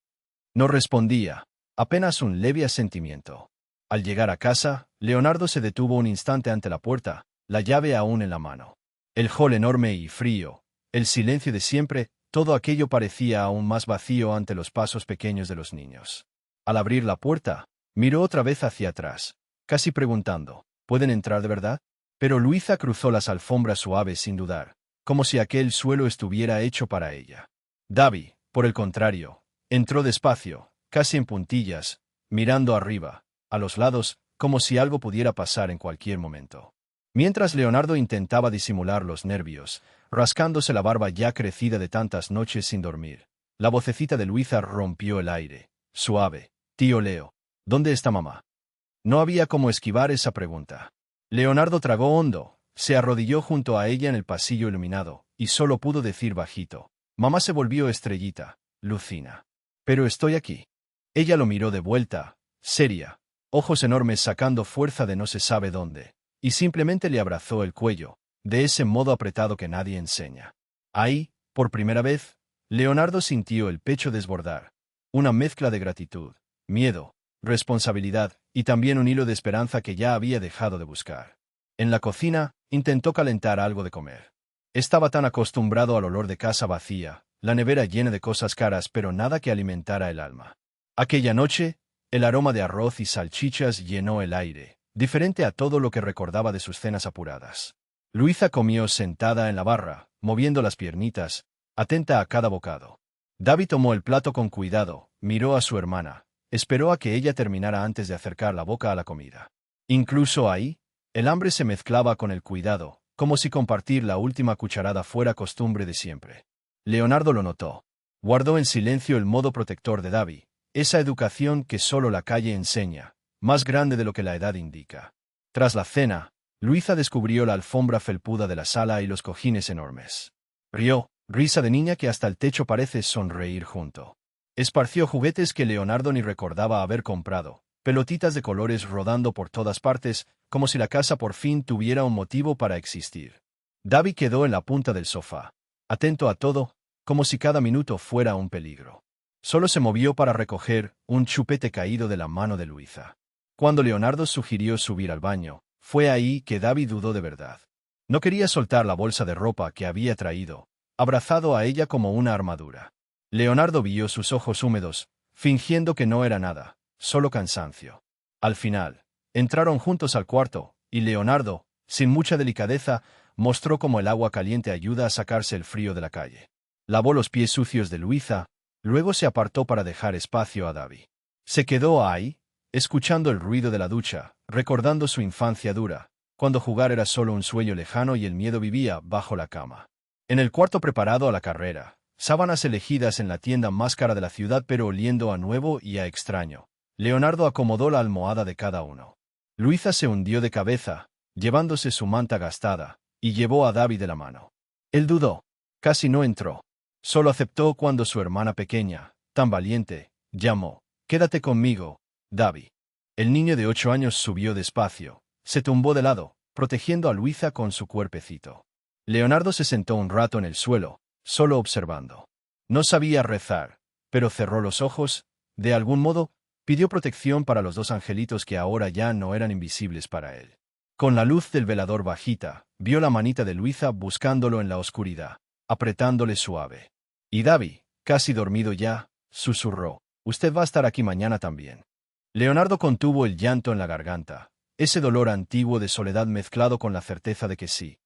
No respondía, apenas un leve asentimiento. Al llegar a casa, Leonardo se detuvo un instante ante la puerta, la llave aún en la mano. El hall enorme y frío, el silencio de siempre, todo aquello parecía aún más vacío ante los pasos pequeños de los niños. Al abrir la puerta, miró otra vez hacia atrás, casi preguntando: ¿pueden entrar de verdad? Pero Luisa cruzó las alfombras suaves sin dudar, como si aquel suelo estuviera hecho para ella. Davi, por el contrario, entró despacio, casi en puntillas, mirando arriba, a los lados, como si algo pudiera pasar en cualquier momento. Mientras Leonardo intentaba disimular los nervios, rascándose la barba ya crecida de tantas noches sin dormir, la vocecita de Luisa rompió el aire, suave: «Tío Leo, ¿dónde está mamá?» No había cómo esquivar esa pregunta. Leonardo tragó hondo, se arrodilló junto a ella en el pasillo iluminado, y solo pudo decir bajito: «Mamá se volvió estrellita, Lucina. Pero estoy aquí». Ella lo miró de vuelta, seria, ojos enormes sacando fuerza de no se sabe dónde, y simplemente le abrazó el cuello, de ese modo apretado que nadie enseña. Ahí, por primera vez, Leonardo sintió el pecho desbordar. Una mezcla de gratitud, miedo, responsabilidad, y también un hilo de esperanza que ya había dejado de buscar. En la cocina, intentó calentar algo de comer. Estaba tan acostumbrado al olor de casa vacía, la nevera llena de cosas caras, pero nada que alimentara el alma. Aquella noche, el aroma de arroz y salchichas llenó el aire, diferente a todo lo que recordaba de sus cenas apuradas. Luisa comió sentada en la barra, moviendo las piernitas, atenta a cada bocado. Davi tomó el plato con cuidado, miró a su hermana, esperó a que ella terminara antes de acercar la boca a la comida. Incluso ahí, el hambre se mezclaba con el cuidado, como si compartir la última cucharada fuera costumbre de siempre. Leonardo lo notó. Guardó en silencio el modo protector de Davi, esa educación que solo la calle enseña, más grande de lo que la edad indica. Tras la cena, Luisa descubrió la alfombra felpuda de la sala y los cojines enormes. Rió, risa de niña que hasta el techo parece sonreír junto. Esparció juguetes que Leonardo ni recordaba haber comprado, pelotitas de colores rodando por todas partes, como si la casa por fin tuviera un motivo para existir. David quedó en la punta del sofá, atento a todo, como si cada minuto fuera un peligro. Solo se movió para recoger un chupete caído de la mano de Luisa. Cuando Leonardo sugirió subir al baño, fue ahí que David dudó de verdad. No quería soltar la bolsa de ropa que había traído, abrazado a ella como una armadura. Leonardo vio sus ojos húmedos, fingiendo que no era nada, solo cansancio. Al final, entraron juntos al cuarto, y Leonardo, sin mucha delicadeza, mostró cómo el agua caliente ayuda a sacarse el frío de la calle. Lavó los pies sucios de Luisa, luego se apartó para dejar espacio a David. Se quedó ahí, escuchando el ruido de la ducha, recordando su infancia dura, cuando jugar era solo un sueño lejano y el miedo vivía bajo la cama. En el cuarto preparado a la carrera, sábanas elegidas en la tienda más cara de la ciudad pero oliendo a nuevo y a extraño, Leonardo acomodó la almohada de cada uno. Luisa se hundió de cabeza, llevándose su manta gastada, y llevó a David de la mano. Él dudó. Casi no entró. Solo aceptó cuando su hermana pequeña, tan valiente, llamó: «Quédate conmigo, David». El niño de 8 años subió despacio, se tumbó de lado, protegiendo a Luisa con su cuerpecito. Leonardo se sentó un rato en el suelo, solo observando. No sabía rezar, pero cerró los ojos, de algún modo, pidió protección para los dos angelitos que ahora ya no eran invisibles para él. Con la luz del velador bajita, vio la manita de Luisa buscándolo en la oscuridad, apretándole suave. Y David, casi dormido ya, susurró: «Usted va a estar aquí mañana también». Leonardo contuvo el llanto en la garganta, ese dolor antiguo de soledad mezclado con la certeza de que sí.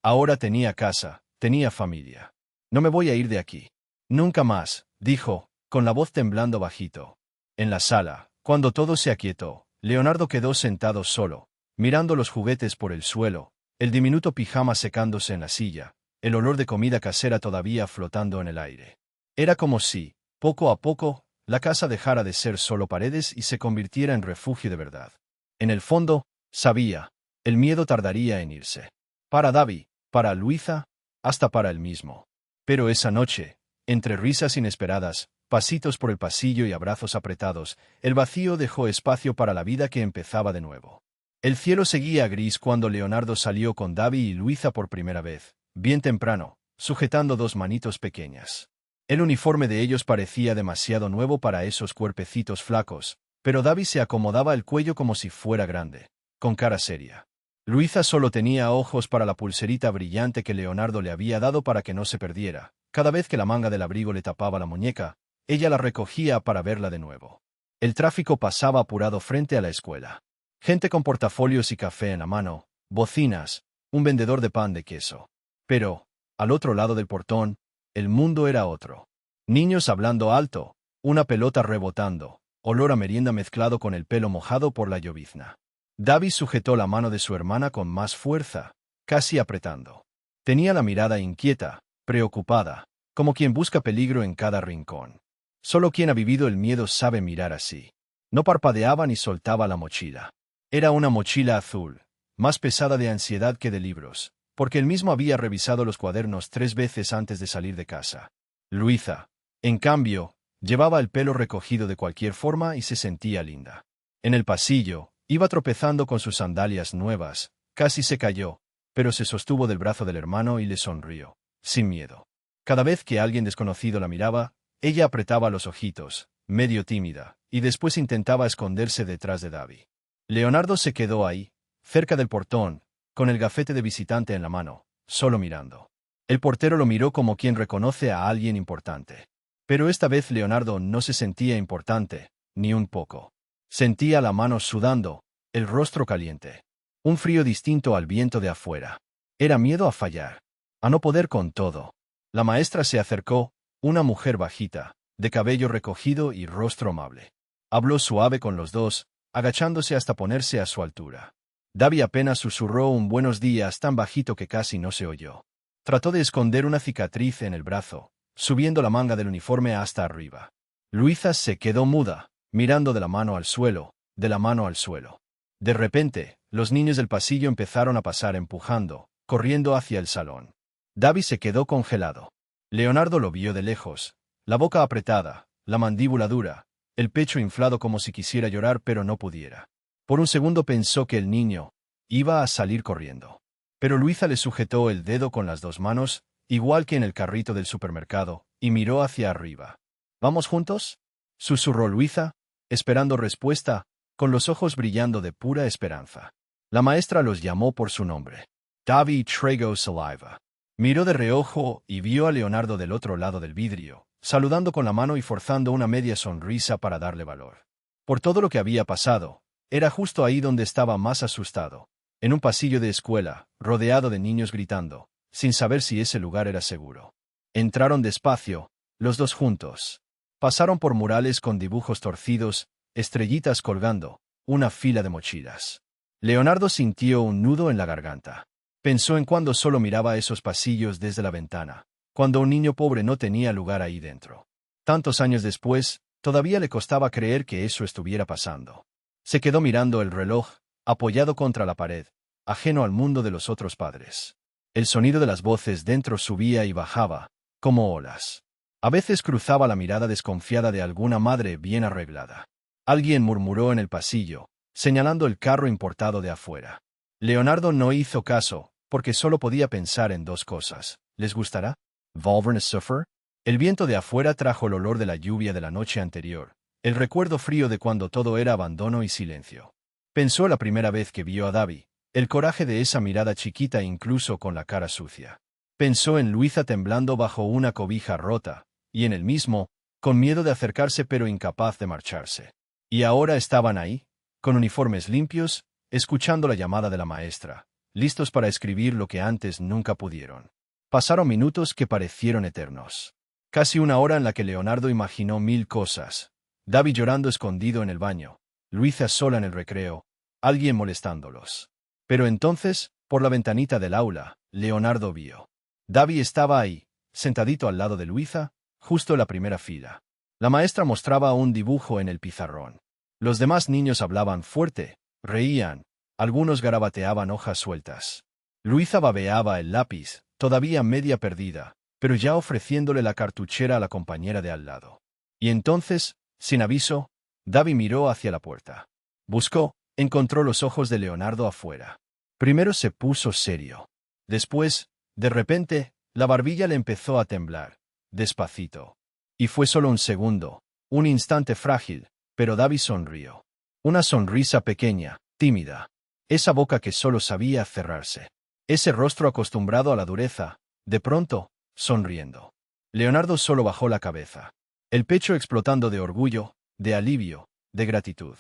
Ahora tenía casa, tenía familia. «No me voy a ir de aquí. Nunca más», dijo, con la voz temblando bajito. En la sala, cuando todo se aquietó, Leonardo quedó sentado solo, mirando los juguetes por el suelo, el diminuto pijama secándose en la silla, el olor de comida casera todavía flotando en el aire. Era como si, poco a poco, la casa dejara de ser solo paredes y se convirtiera en refugio de verdad. En el fondo, sabía, el miedo tardaría en irse. Para David, para Luisa, hasta para él mismo. Pero esa noche, entre risas inesperadas, pasitos por el pasillo y abrazos apretados, el vacío dejó espacio para la vida que empezaba de nuevo. El cielo seguía gris cuando Leonardo salió con David y Luisa por primera vez, bien temprano, sujetando dos manitos pequeñas. El uniforme de ellos parecía demasiado nuevo para esos cuerpecitos flacos, pero David se acomodaba el cuello como si fuera grande, con cara seria. Luisa solo tenía ojos para la pulserita brillante que Leonardo le había dado para que no se perdiera. Cada vez que la manga del abrigo le tapaba la muñeca, ella la recogía para verla de nuevo. El tráfico pasaba apurado frente a la escuela. Gente con portafolios y café en la mano, bocinas, un vendedor de pan de queso. Pero, al otro lado del portón, el mundo era otro. Niños hablando alto, una pelota rebotando, olor a merienda mezclado con el pelo mojado por la llovizna. David sujetó la mano de su hermana con más fuerza, casi apretando. Tenía la mirada inquieta, preocupada, como quien busca peligro en cada rincón. Solo quien ha vivido el miedo sabe mirar así. No parpadeaba ni soltaba la mochila. Era una mochila azul, más pesada de ansiedad que de libros, porque él mismo había revisado los cuadernos 3 veces antes de salir de casa. Luisa, en cambio, llevaba el pelo recogido de cualquier forma y se sentía linda. En el pasillo, iba tropezando con sus sandalias nuevas, casi se cayó, pero se sostuvo del brazo del hermano y le sonrió, sin miedo. Cada vez que alguien desconocido la miraba, ella apretaba los ojitos, medio tímida, y después intentaba esconderse detrás de David. Leonardo se quedó ahí, cerca del portón, con el gafete de visitante en la mano, solo mirando. El portero lo miró como quien reconoce a alguien importante. Pero esta vez Leonardo no se sentía importante, ni un poco. Sentía la mano sudando, el rostro caliente. Un frío distinto al viento de afuera. Era miedo a fallar, a no poder con todo. La maestra se acercó, una mujer bajita, de cabello recogido y rostro amable. Habló suave con los dos, agachándose hasta ponerse a su altura. David apenas susurró un buenos días tan bajito que casi no se oyó. Trató de esconder una cicatriz en el brazo, subiendo la manga del uniforme hasta arriba. Luisa se quedó muda, mirando de la mano al suelo, de la mano al suelo. De repente, Los niños del pasillo empezaron a pasar empujando, corriendo hacia el salón. Davy se quedó congelado. Leonardo lo vio de lejos, la boca apretada, la mandíbula dura, el pecho inflado como si quisiera llorar pero no pudiera. Por un segundo pensó que el niño iba a salir corriendo. Pero Luisa le sujetó el dedo con las dos manos, igual que en el carrito del supermercado, y miró hacia arriba. ¿Vamos juntos?, susurró Luisa, esperando respuesta, con los ojos brillando de pura esperanza. La maestra los llamó por su nombre. Davy tragó saliva. Miró de reojo y vio a Leonardo del otro lado del vidrio, saludando con la mano y forzando una media sonrisa para darle valor. Por todo lo que había pasado, era justo ahí donde estaba más asustado, en un pasillo de escuela, rodeado de niños gritando, sin saber si ese lugar era seguro. Entraron despacio, los dos juntos. Pasaron por murales con dibujos torcidos, estrellitas colgando, una fila de mochilas. Leonardo sintió un nudo en la garganta. Pensó en cuando solo miraba esos pasillos desde la ventana, cuando un niño pobre no tenía lugar ahí dentro. Tantos años después, todavía le costaba creer que eso estuviera pasando. Se quedó mirando el reloj, apoyado contra la pared, ajeno al mundo de los otros padres. El sonido de las voces dentro subía y bajaba, como olas. A veces cruzaba la mirada desconfiada de alguna madre bien arreglada. Alguien murmuró en el pasillo, señalando el carro importado de afuera. Leonardo no hizo caso, porque solo podía pensar en dos cosas. ¿Les gustará? ¿Volvern a suffer? El viento de afuera trajo el olor de la lluvia de la noche anterior, el recuerdo frío de cuando todo era abandono y silencio. Pensó la primera vez que vio a Davy, el coraje de esa mirada chiquita incluso con la cara sucia. Pensó en Luisa temblando bajo una cobija rota, y en él mismo, con miedo de acercarse pero incapaz de marcharse. Y ahora estaban ahí, con uniformes limpios, escuchando la llamada de la maestra, listos para escribir lo que antes nunca pudieron. Pasaron minutos que parecieron eternos. Casi una hora en la que Leonardo imaginó mil cosas. Davy llorando escondido en el baño, Luisa sola en el recreo, alguien molestándolos. Pero entonces, por la ventanita del aula, Leonardo vio. Davy estaba ahí, sentadito al lado de Luisa, justo en la primera fila. La maestra mostraba un dibujo en el pizarrón. Los demás niños hablaban fuerte, reían, algunos garabateaban hojas sueltas. Luisa babeaba el lápiz, todavía media perdida, pero ya ofreciéndole la cartuchera a la compañera de al lado. Y entonces, sin aviso, Davy miró hacia la puerta. Buscó, encontró los ojos de Leonardo afuera. Primero se puso serio. Después, de repente, la barbilla le empezó a temblar, despacito. Y fue solo un segundo, un instante frágil, pero Davy sonrió. Una sonrisa pequeña, tímida. Esa boca que solo sabía cerrarse. Ese rostro acostumbrado a la dureza, de pronto, sonriendo. Leonardo solo bajó la cabeza. El pecho explotando de orgullo, de alivio, de gratitud.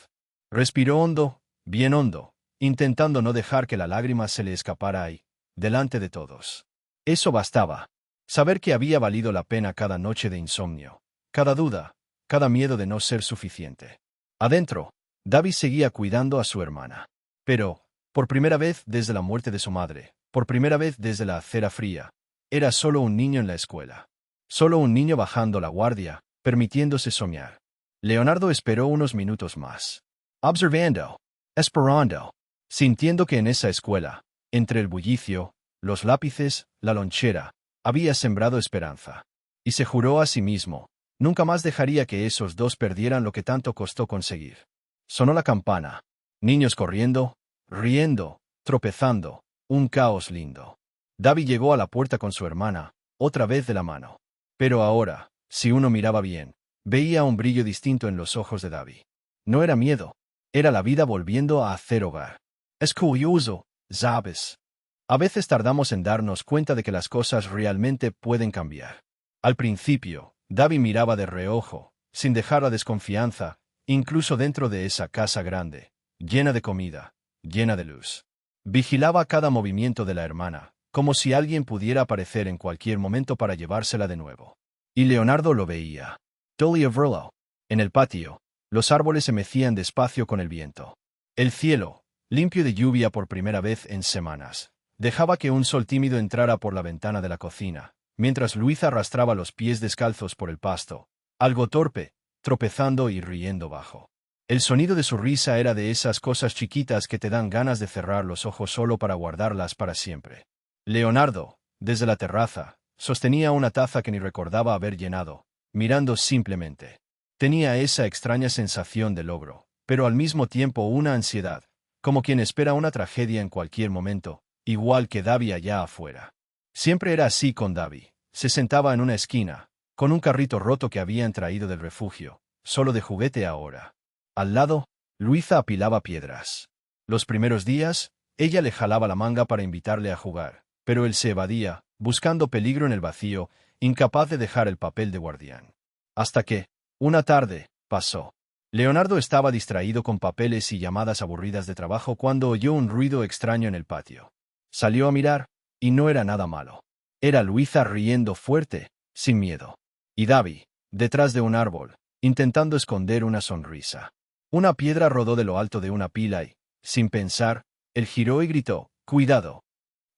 Respiró hondo, bien hondo, intentando no dejar que la lágrima se le escapara ahí, delante de todos. Eso bastaba. Saber que había valido la pena cada noche de insomnio, cada duda, cada miedo de no ser suficiente. Adentro, Davy seguía cuidando a su hermana. Pero, por primera vez desde la muerte de su madre, por primera vez desde la acera fría, era solo un niño en la escuela. Solo un niño bajando la guardia, permitiéndose soñar. Leonardo esperó unos minutos más. Observando, esperando, sintiendo que en esa escuela, entre el bullicio, los lápices, la lonchera, había sembrado esperanza. Y se juró a sí mismo, nunca más dejaría que esos dos perdieran lo que tanto costó conseguir. Sonó la campana. Niños corriendo, riendo, tropezando, un caos lindo. Davy llegó a la puerta con su hermana, otra vez de la mano. Pero ahora, si uno miraba bien, veía un brillo distinto en los ojos de Davy. No era miedo, era la vida volviendo a hacer hogar. Es curioso, ¿sabes? A veces tardamos en darnos cuenta de que las cosas realmente pueden cambiar. Al principio, Davy miraba de reojo, sin dejar la desconfianza, incluso dentro de esa casa grande, llena de comida, llena de luz. Vigilaba cada movimiento de la hermana, como si alguien pudiera aparecer en cualquier momento para llevársela de nuevo. Y Leonardo lo veía. Dolly Averlo. En el patio, los árboles se mecían despacio con el viento. El cielo, limpio de lluvia por primera vez en semanas, dejaba que un sol tímido entrara por la ventana de la cocina, mientras Luisa arrastraba los pies descalzos por el pasto, algo torpe, tropezando y riendo bajo. El sonido de su risa era de esas cosas chiquitas que te dan ganas de cerrar los ojos solo para guardarlas para siempre. Leonardo, desde la terraza, sostenía una taza que ni recordaba haber llenado, mirando simplemente. Tenía esa extraña sensación de logro, pero al mismo tiempo una ansiedad, como quien espera una tragedia en cualquier momento, igual que Davi allá afuera. Siempre era así con Davi. Se sentaba en una esquina, con un carrito roto que habían traído del refugio, solo de juguete ahora. Al lado, Luisa apilaba piedras. Los primeros días, ella le jalaba la manga para invitarle a jugar, pero él se evadía, buscando peligro en el vacío, incapaz de dejar el papel de guardián. Hasta que, una tarde, pasó. Leonardo estaba distraído con papeles y llamadas aburridas de trabajo cuando oyó un ruido extraño en el patio. Salió a mirar, y no era nada malo. Era Luisa riendo fuerte, sin miedo. Y Davi, detrás de un árbol, intentando esconder una sonrisa. Una piedra rodó de lo alto de una pila y, sin pensar, él giró y gritó, «¡Cuidado!».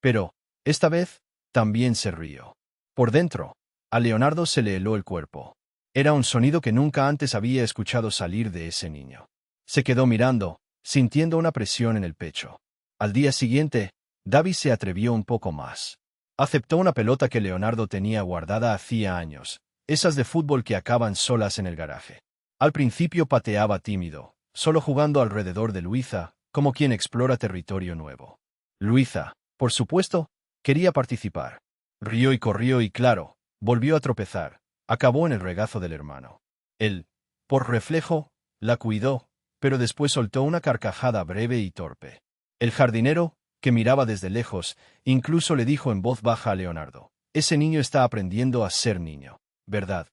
Pero, esta vez, también se rió. Por dentro, a Leonardo se le heló el cuerpo. Era un sonido que nunca antes había escuchado salir de ese niño. Se quedó mirando, sintiendo una presión en el pecho. Al día siguiente, Davi se atrevió un poco más. Aceptó una pelota que Leonardo tenía guardada hacía años, esas de fútbol que acaban solas en el garaje. Al principio pateaba tímido, solo jugando alrededor de Luisa, como quien explora territorio nuevo. Luisa, por supuesto, quería participar. Rió y corrió y claro, volvió a tropezar. Acabó en el regazo del hermano. Él, por reflejo, la cuidó, pero después soltó una carcajada breve y torpe. El jardinero, que miraba desde lejos, incluso le dijo en voz baja a Leonardo, «Ese niño está aprendiendo a ser niño, ¿verdad?».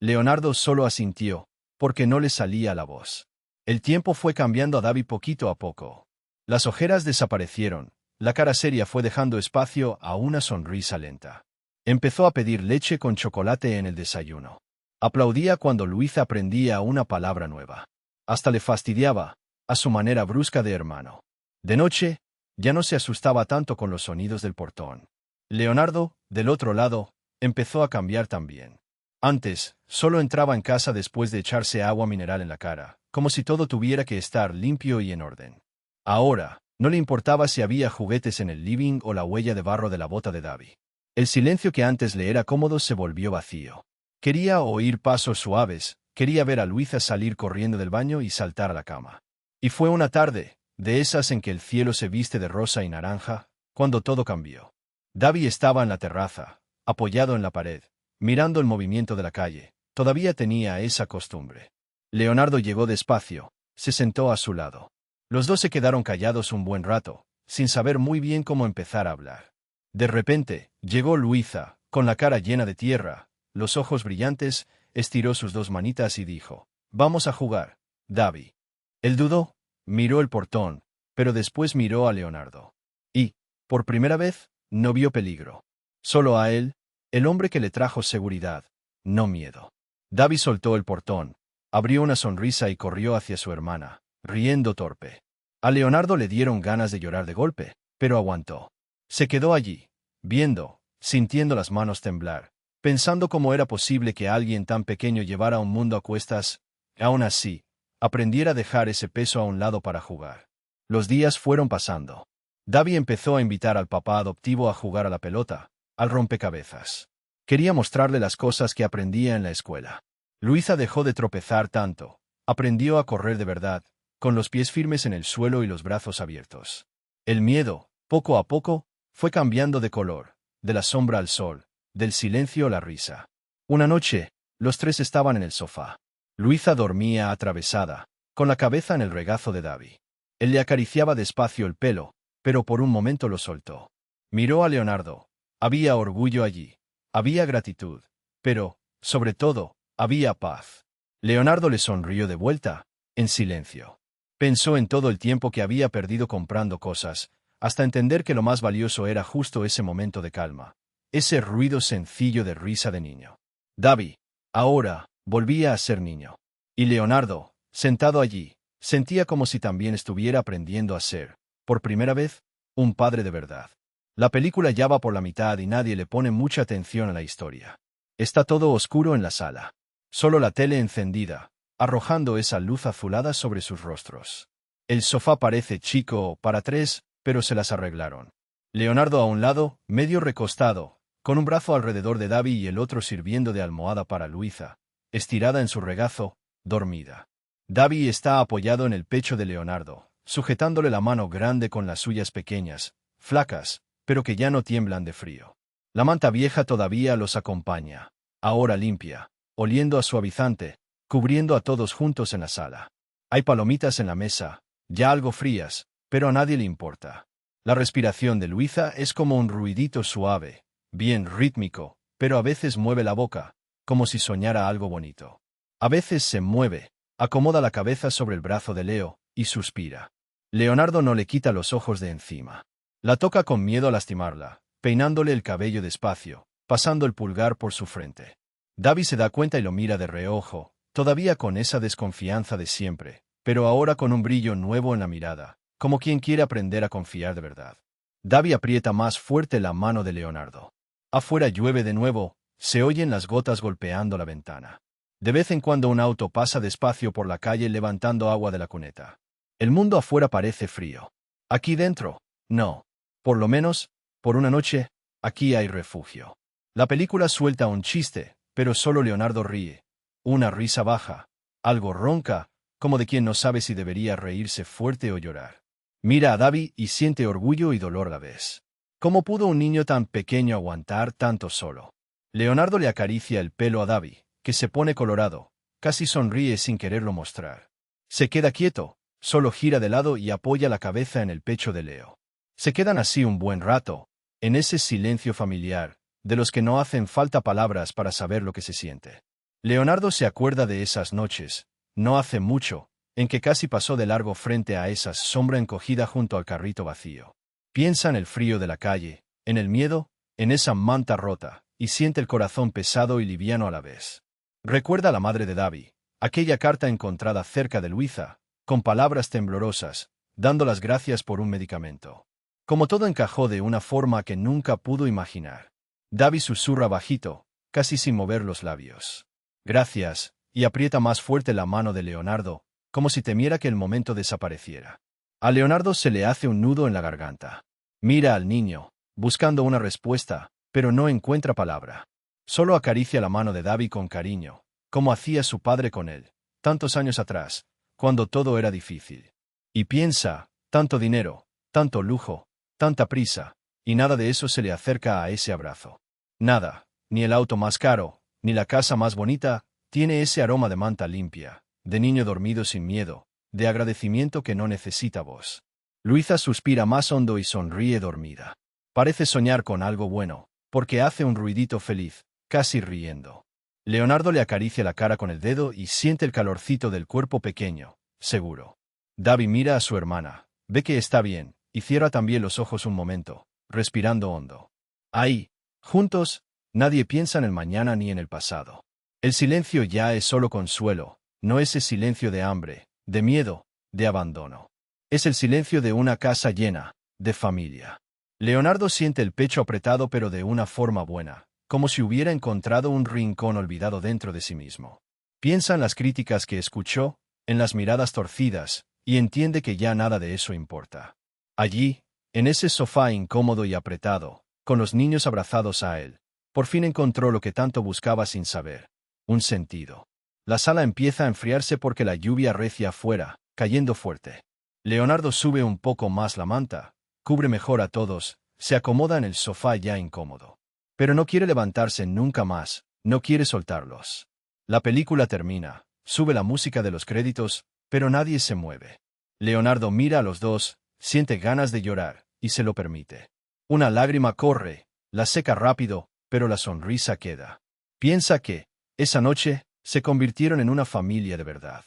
Leonardo solo asintió, porque no le salía la voz. El tiempo fue cambiando a Davi poquito a poco. Las ojeras desaparecieron, la cara seria fue dejando espacio a una sonrisa lenta. Empezó a pedir leche con chocolate en el desayuno. Aplaudía cuando Luisa aprendía una palabra nueva. Hasta le fastidiaba, a su manera brusca de hermano. De noche, ya no se asustaba tanto con los sonidos del portón. Leonardo, del otro lado, empezó a cambiar también. Antes, solo entraba en casa después de echarse agua mineral en la cara, como si todo tuviera que estar limpio y en orden. Ahora, no le importaba si había juguetes en el living o la huella de barro de la bota de Davi. El silencio que antes le era cómodo se volvió vacío. Quería oír pasos suaves, quería ver a Luisa salir corriendo del baño y saltar a la cama. Y fue una tarde, de esas en que el cielo se viste de rosa y naranja, cuando todo cambió. Davi estaba en la terraza, apoyado en la pared, mirando el movimiento de la calle. Todavía tenía esa costumbre. Leonardo llegó despacio, se sentó a su lado. Los dos se quedaron callados un buen rato, sin saber muy bien cómo empezar a hablar. De repente, llegó Luisa, con la cara llena de tierra, los ojos brillantes, estiró sus dos manitas y dijo, «Vamos a jugar, Davi». Él dudó, miró el portón, pero después miró a Leonardo. Y, por primera vez, no vio peligro. Solo a él, el hombre que le trajo seguridad, no miedo. Davi soltó el portón, abrió una sonrisa y corrió hacia su hermana, riendo torpe. A Leonardo le dieron ganas de llorar de golpe, pero aguantó. Se quedó allí, viendo, sintiendo las manos temblar, pensando cómo era posible que alguien tan pequeño llevara un mundo a cuestas, aún así, aprendiera a dejar ese peso a un lado para jugar. Los días fueron pasando. Davi empezó a invitar al papá adoptivo a jugar a la pelota, al rompecabezas. Quería mostrarle las cosas que aprendía en la escuela. Luisa dejó de tropezar tanto, aprendió a correr de verdad, con los pies firmes en el suelo y los brazos abiertos. El miedo, poco a poco, fue cambiando de color, de la sombra al sol, del silencio a la risa. Una noche, los tres estaban en el sofá. Luisa dormía atravesada, con la cabeza en el regazo de Davi. Él le acariciaba despacio el pelo, pero por un momento lo soltó. Miró a Leonardo. Había orgullo allí, había gratitud, pero, sobre todo, había paz. Leonardo le sonrió de vuelta, en silencio. Pensó en todo el tiempo que había perdido comprando cosas, hasta entender que lo más valioso era justo ese momento de calma, ese ruido sencillo de risa de niño. Davi, ahora, volvía a ser niño. Y Leonardo, sentado allí, sentía como si también estuviera aprendiendo a ser, por primera vez, un padre de verdad. La película ya va por la mitad y nadie le pone mucha atención a la historia. Está todo oscuro en la sala. Solo la tele encendida, arrojando esa luz azulada sobre sus rostros. El sofá parece chico para tres, pero se las arreglaron. Leonardo a un lado, medio recostado, con un brazo alrededor de Davi y el otro sirviendo de almohada para Luisa, estirada en su regazo, dormida. Davi está apoyado en el pecho de Leonardo, sujetándole la mano grande con las suyas pequeñas, flacas, pero que ya no tiemblan de frío. La manta vieja todavía los acompaña, ahora limpia, oliendo a suavizante, cubriendo a todos juntos en la sala. Hay palomitas en la mesa, ya algo frías, pero a nadie le importa. La respiración de Luisa es como un ruidito suave, bien rítmico, pero a veces mueve la boca, como si soñara algo bonito. A veces se mueve, acomoda la cabeza sobre el brazo de Leo, y suspira. Leonardo no le quita los ojos de encima. La toca con miedo a lastimarla, peinándole el cabello despacio, pasando el pulgar por su frente. Davi se da cuenta y lo mira de reojo, todavía con esa desconfianza de siempre, pero ahora con un brillo nuevo en la mirada, como quien quiere aprender a confiar de verdad. Davi aprieta más fuerte la mano de Leonardo. Afuera llueve de nuevo, se oyen las gotas golpeando la ventana. De vez en cuando un auto pasa despacio por la calle levantando agua de la cuneta. El mundo afuera parece frío. Aquí dentro, no. Por lo menos, por una noche, aquí hay refugio. La película suelta un chiste, pero solo Leonardo ríe. Una risa baja, algo ronca, como de quien no sabe si debería reírse fuerte o llorar. Mira a Davi y siente orgullo y dolor a la vez. ¿Cómo pudo un niño tan pequeño aguantar tanto solo? Leonardo le acaricia el pelo a Davi, que se pone colorado, casi sonríe sin quererlo mostrar. Se queda quieto, solo gira de lado y apoya la cabeza en el pecho de Leo. Se quedan así un buen rato, en ese silencio familiar, de los que no hacen falta palabras para saber lo que se siente. Leonardo se acuerda de esas noches, no hace mucho, en que casi pasó de largo frente a esa sombra encogida junto al carrito vacío. Piensa en el frío de la calle, en el miedo, en esa manta rota, y siente el corazón pesado y liviano a la vez. Recuerda a la madre de Davi, aquella carta encontrada cerca de Luisa, con palabras temblorosas, dando las gracias por un medicamento. Como todo encajó de una forma que nunca pudo imaginar. Davi susurra bajito, casi sin mover los labios. Gracias, y aprieta más fuerte la mano de Leonardo, como si temiera que el momento desapareciera. A Leonardo se le hace un nudo en la garganta. Mira al niño, buscando una respuesta, pero no encuentra palabra. Solo acaricia la mano de Davi con cariño, como hacía su padre con él, tantos años atrás, cuando todo era difícil. Y piensa, tanto dinero, tanto lujo, tanta prisa, y nada de eso se le acerca a ese abrazo. Nada, ni el auto más caro, ni la casa más bonita, tiene ese aroma de manta limpia, de niño dormido sin miedo, de agradecimiento que no necesita voz. Luisa suspira más hondo y sonríe dormida. Parece soñar con algo bueno, porque hace un ruidito feliz, casi riendo. Leonardo le acaricia la cara con el dedo y siente el calorcito del cuerpo pequeño, seguro. Davi mira a su hermana, ve que está bien, y cierra también los ojos un momento, respirando hondo. Ahí, juntos, nadie piensa en el mañana ni en el pasado. El silencio ya es solo consuelo, no ese silencio de hambre, de miedo, de abandono. Es el silencio de una casa llena, de familia. Leonardo siente el pecho apretado pero de una forma buena, como si hubiera encontrado un rincón olvidado dentro de sí mismo. Piensa en las críticas que escuchó, en las miradas torcidas, y entiende que ya nada de eso importa. Allí, en ese sofá incómodo y apretado, con los niños abrazados a él, por fin encontró lo que tanto buscaba sin saber. Un sentido. La sala empieza a enfriarse porque la lluvia recia afuera, cayendo fuerte. Leonardo sube un poco más la manta, cubre mejor a todos, se acomoda en el sofá ya incómodo. Pero no quiere levantarse nunca más, no quiere soltarlos. La película termina, sube la música de los créditos, pero nadie se mueve. Leonardo mira a los dos, siente ganas de llorar, y se lo permite. Una lágrima corre, la seca rápido, pero la sonrisa queda. Piensa que, esa noche, se convirtieron en una familia de verdad.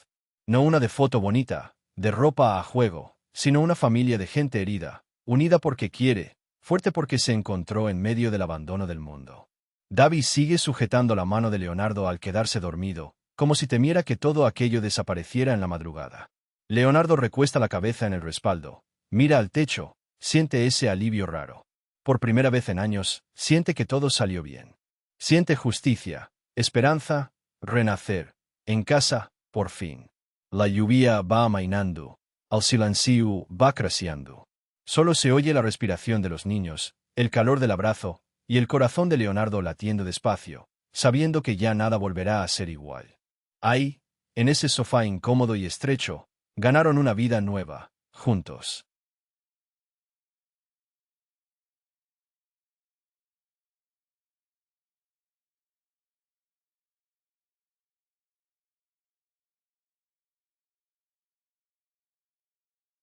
No una de foto bonita, de ropa a juego, sino una familia de gente herida, unida porque quiere, fuerte porque se encontró en medio del abandono del mundo. Davi sigue sujetando la mano de Leonardo al quedarse dormido, como si temiera que todo aquello desapareciera en la madrugada. Leonardo recuesta la cabeza en el respaldo, mira al techo, siente ese alivio raro. Por primera vez en años, siente que todo salió bien. Siente justicia, esperanza, renacer, en casa, por fin. La lluvia va amainando, el silencio va creciendo. Solo se oye la respiración de los niños, el calor del abrazo, y el corazón de Leonardo latiendo despacio, sabiendo que ya nada volverá a ser igual. Ahí, en ese sofá incómodo y estrecho, ganaron una vida nueva, juntos.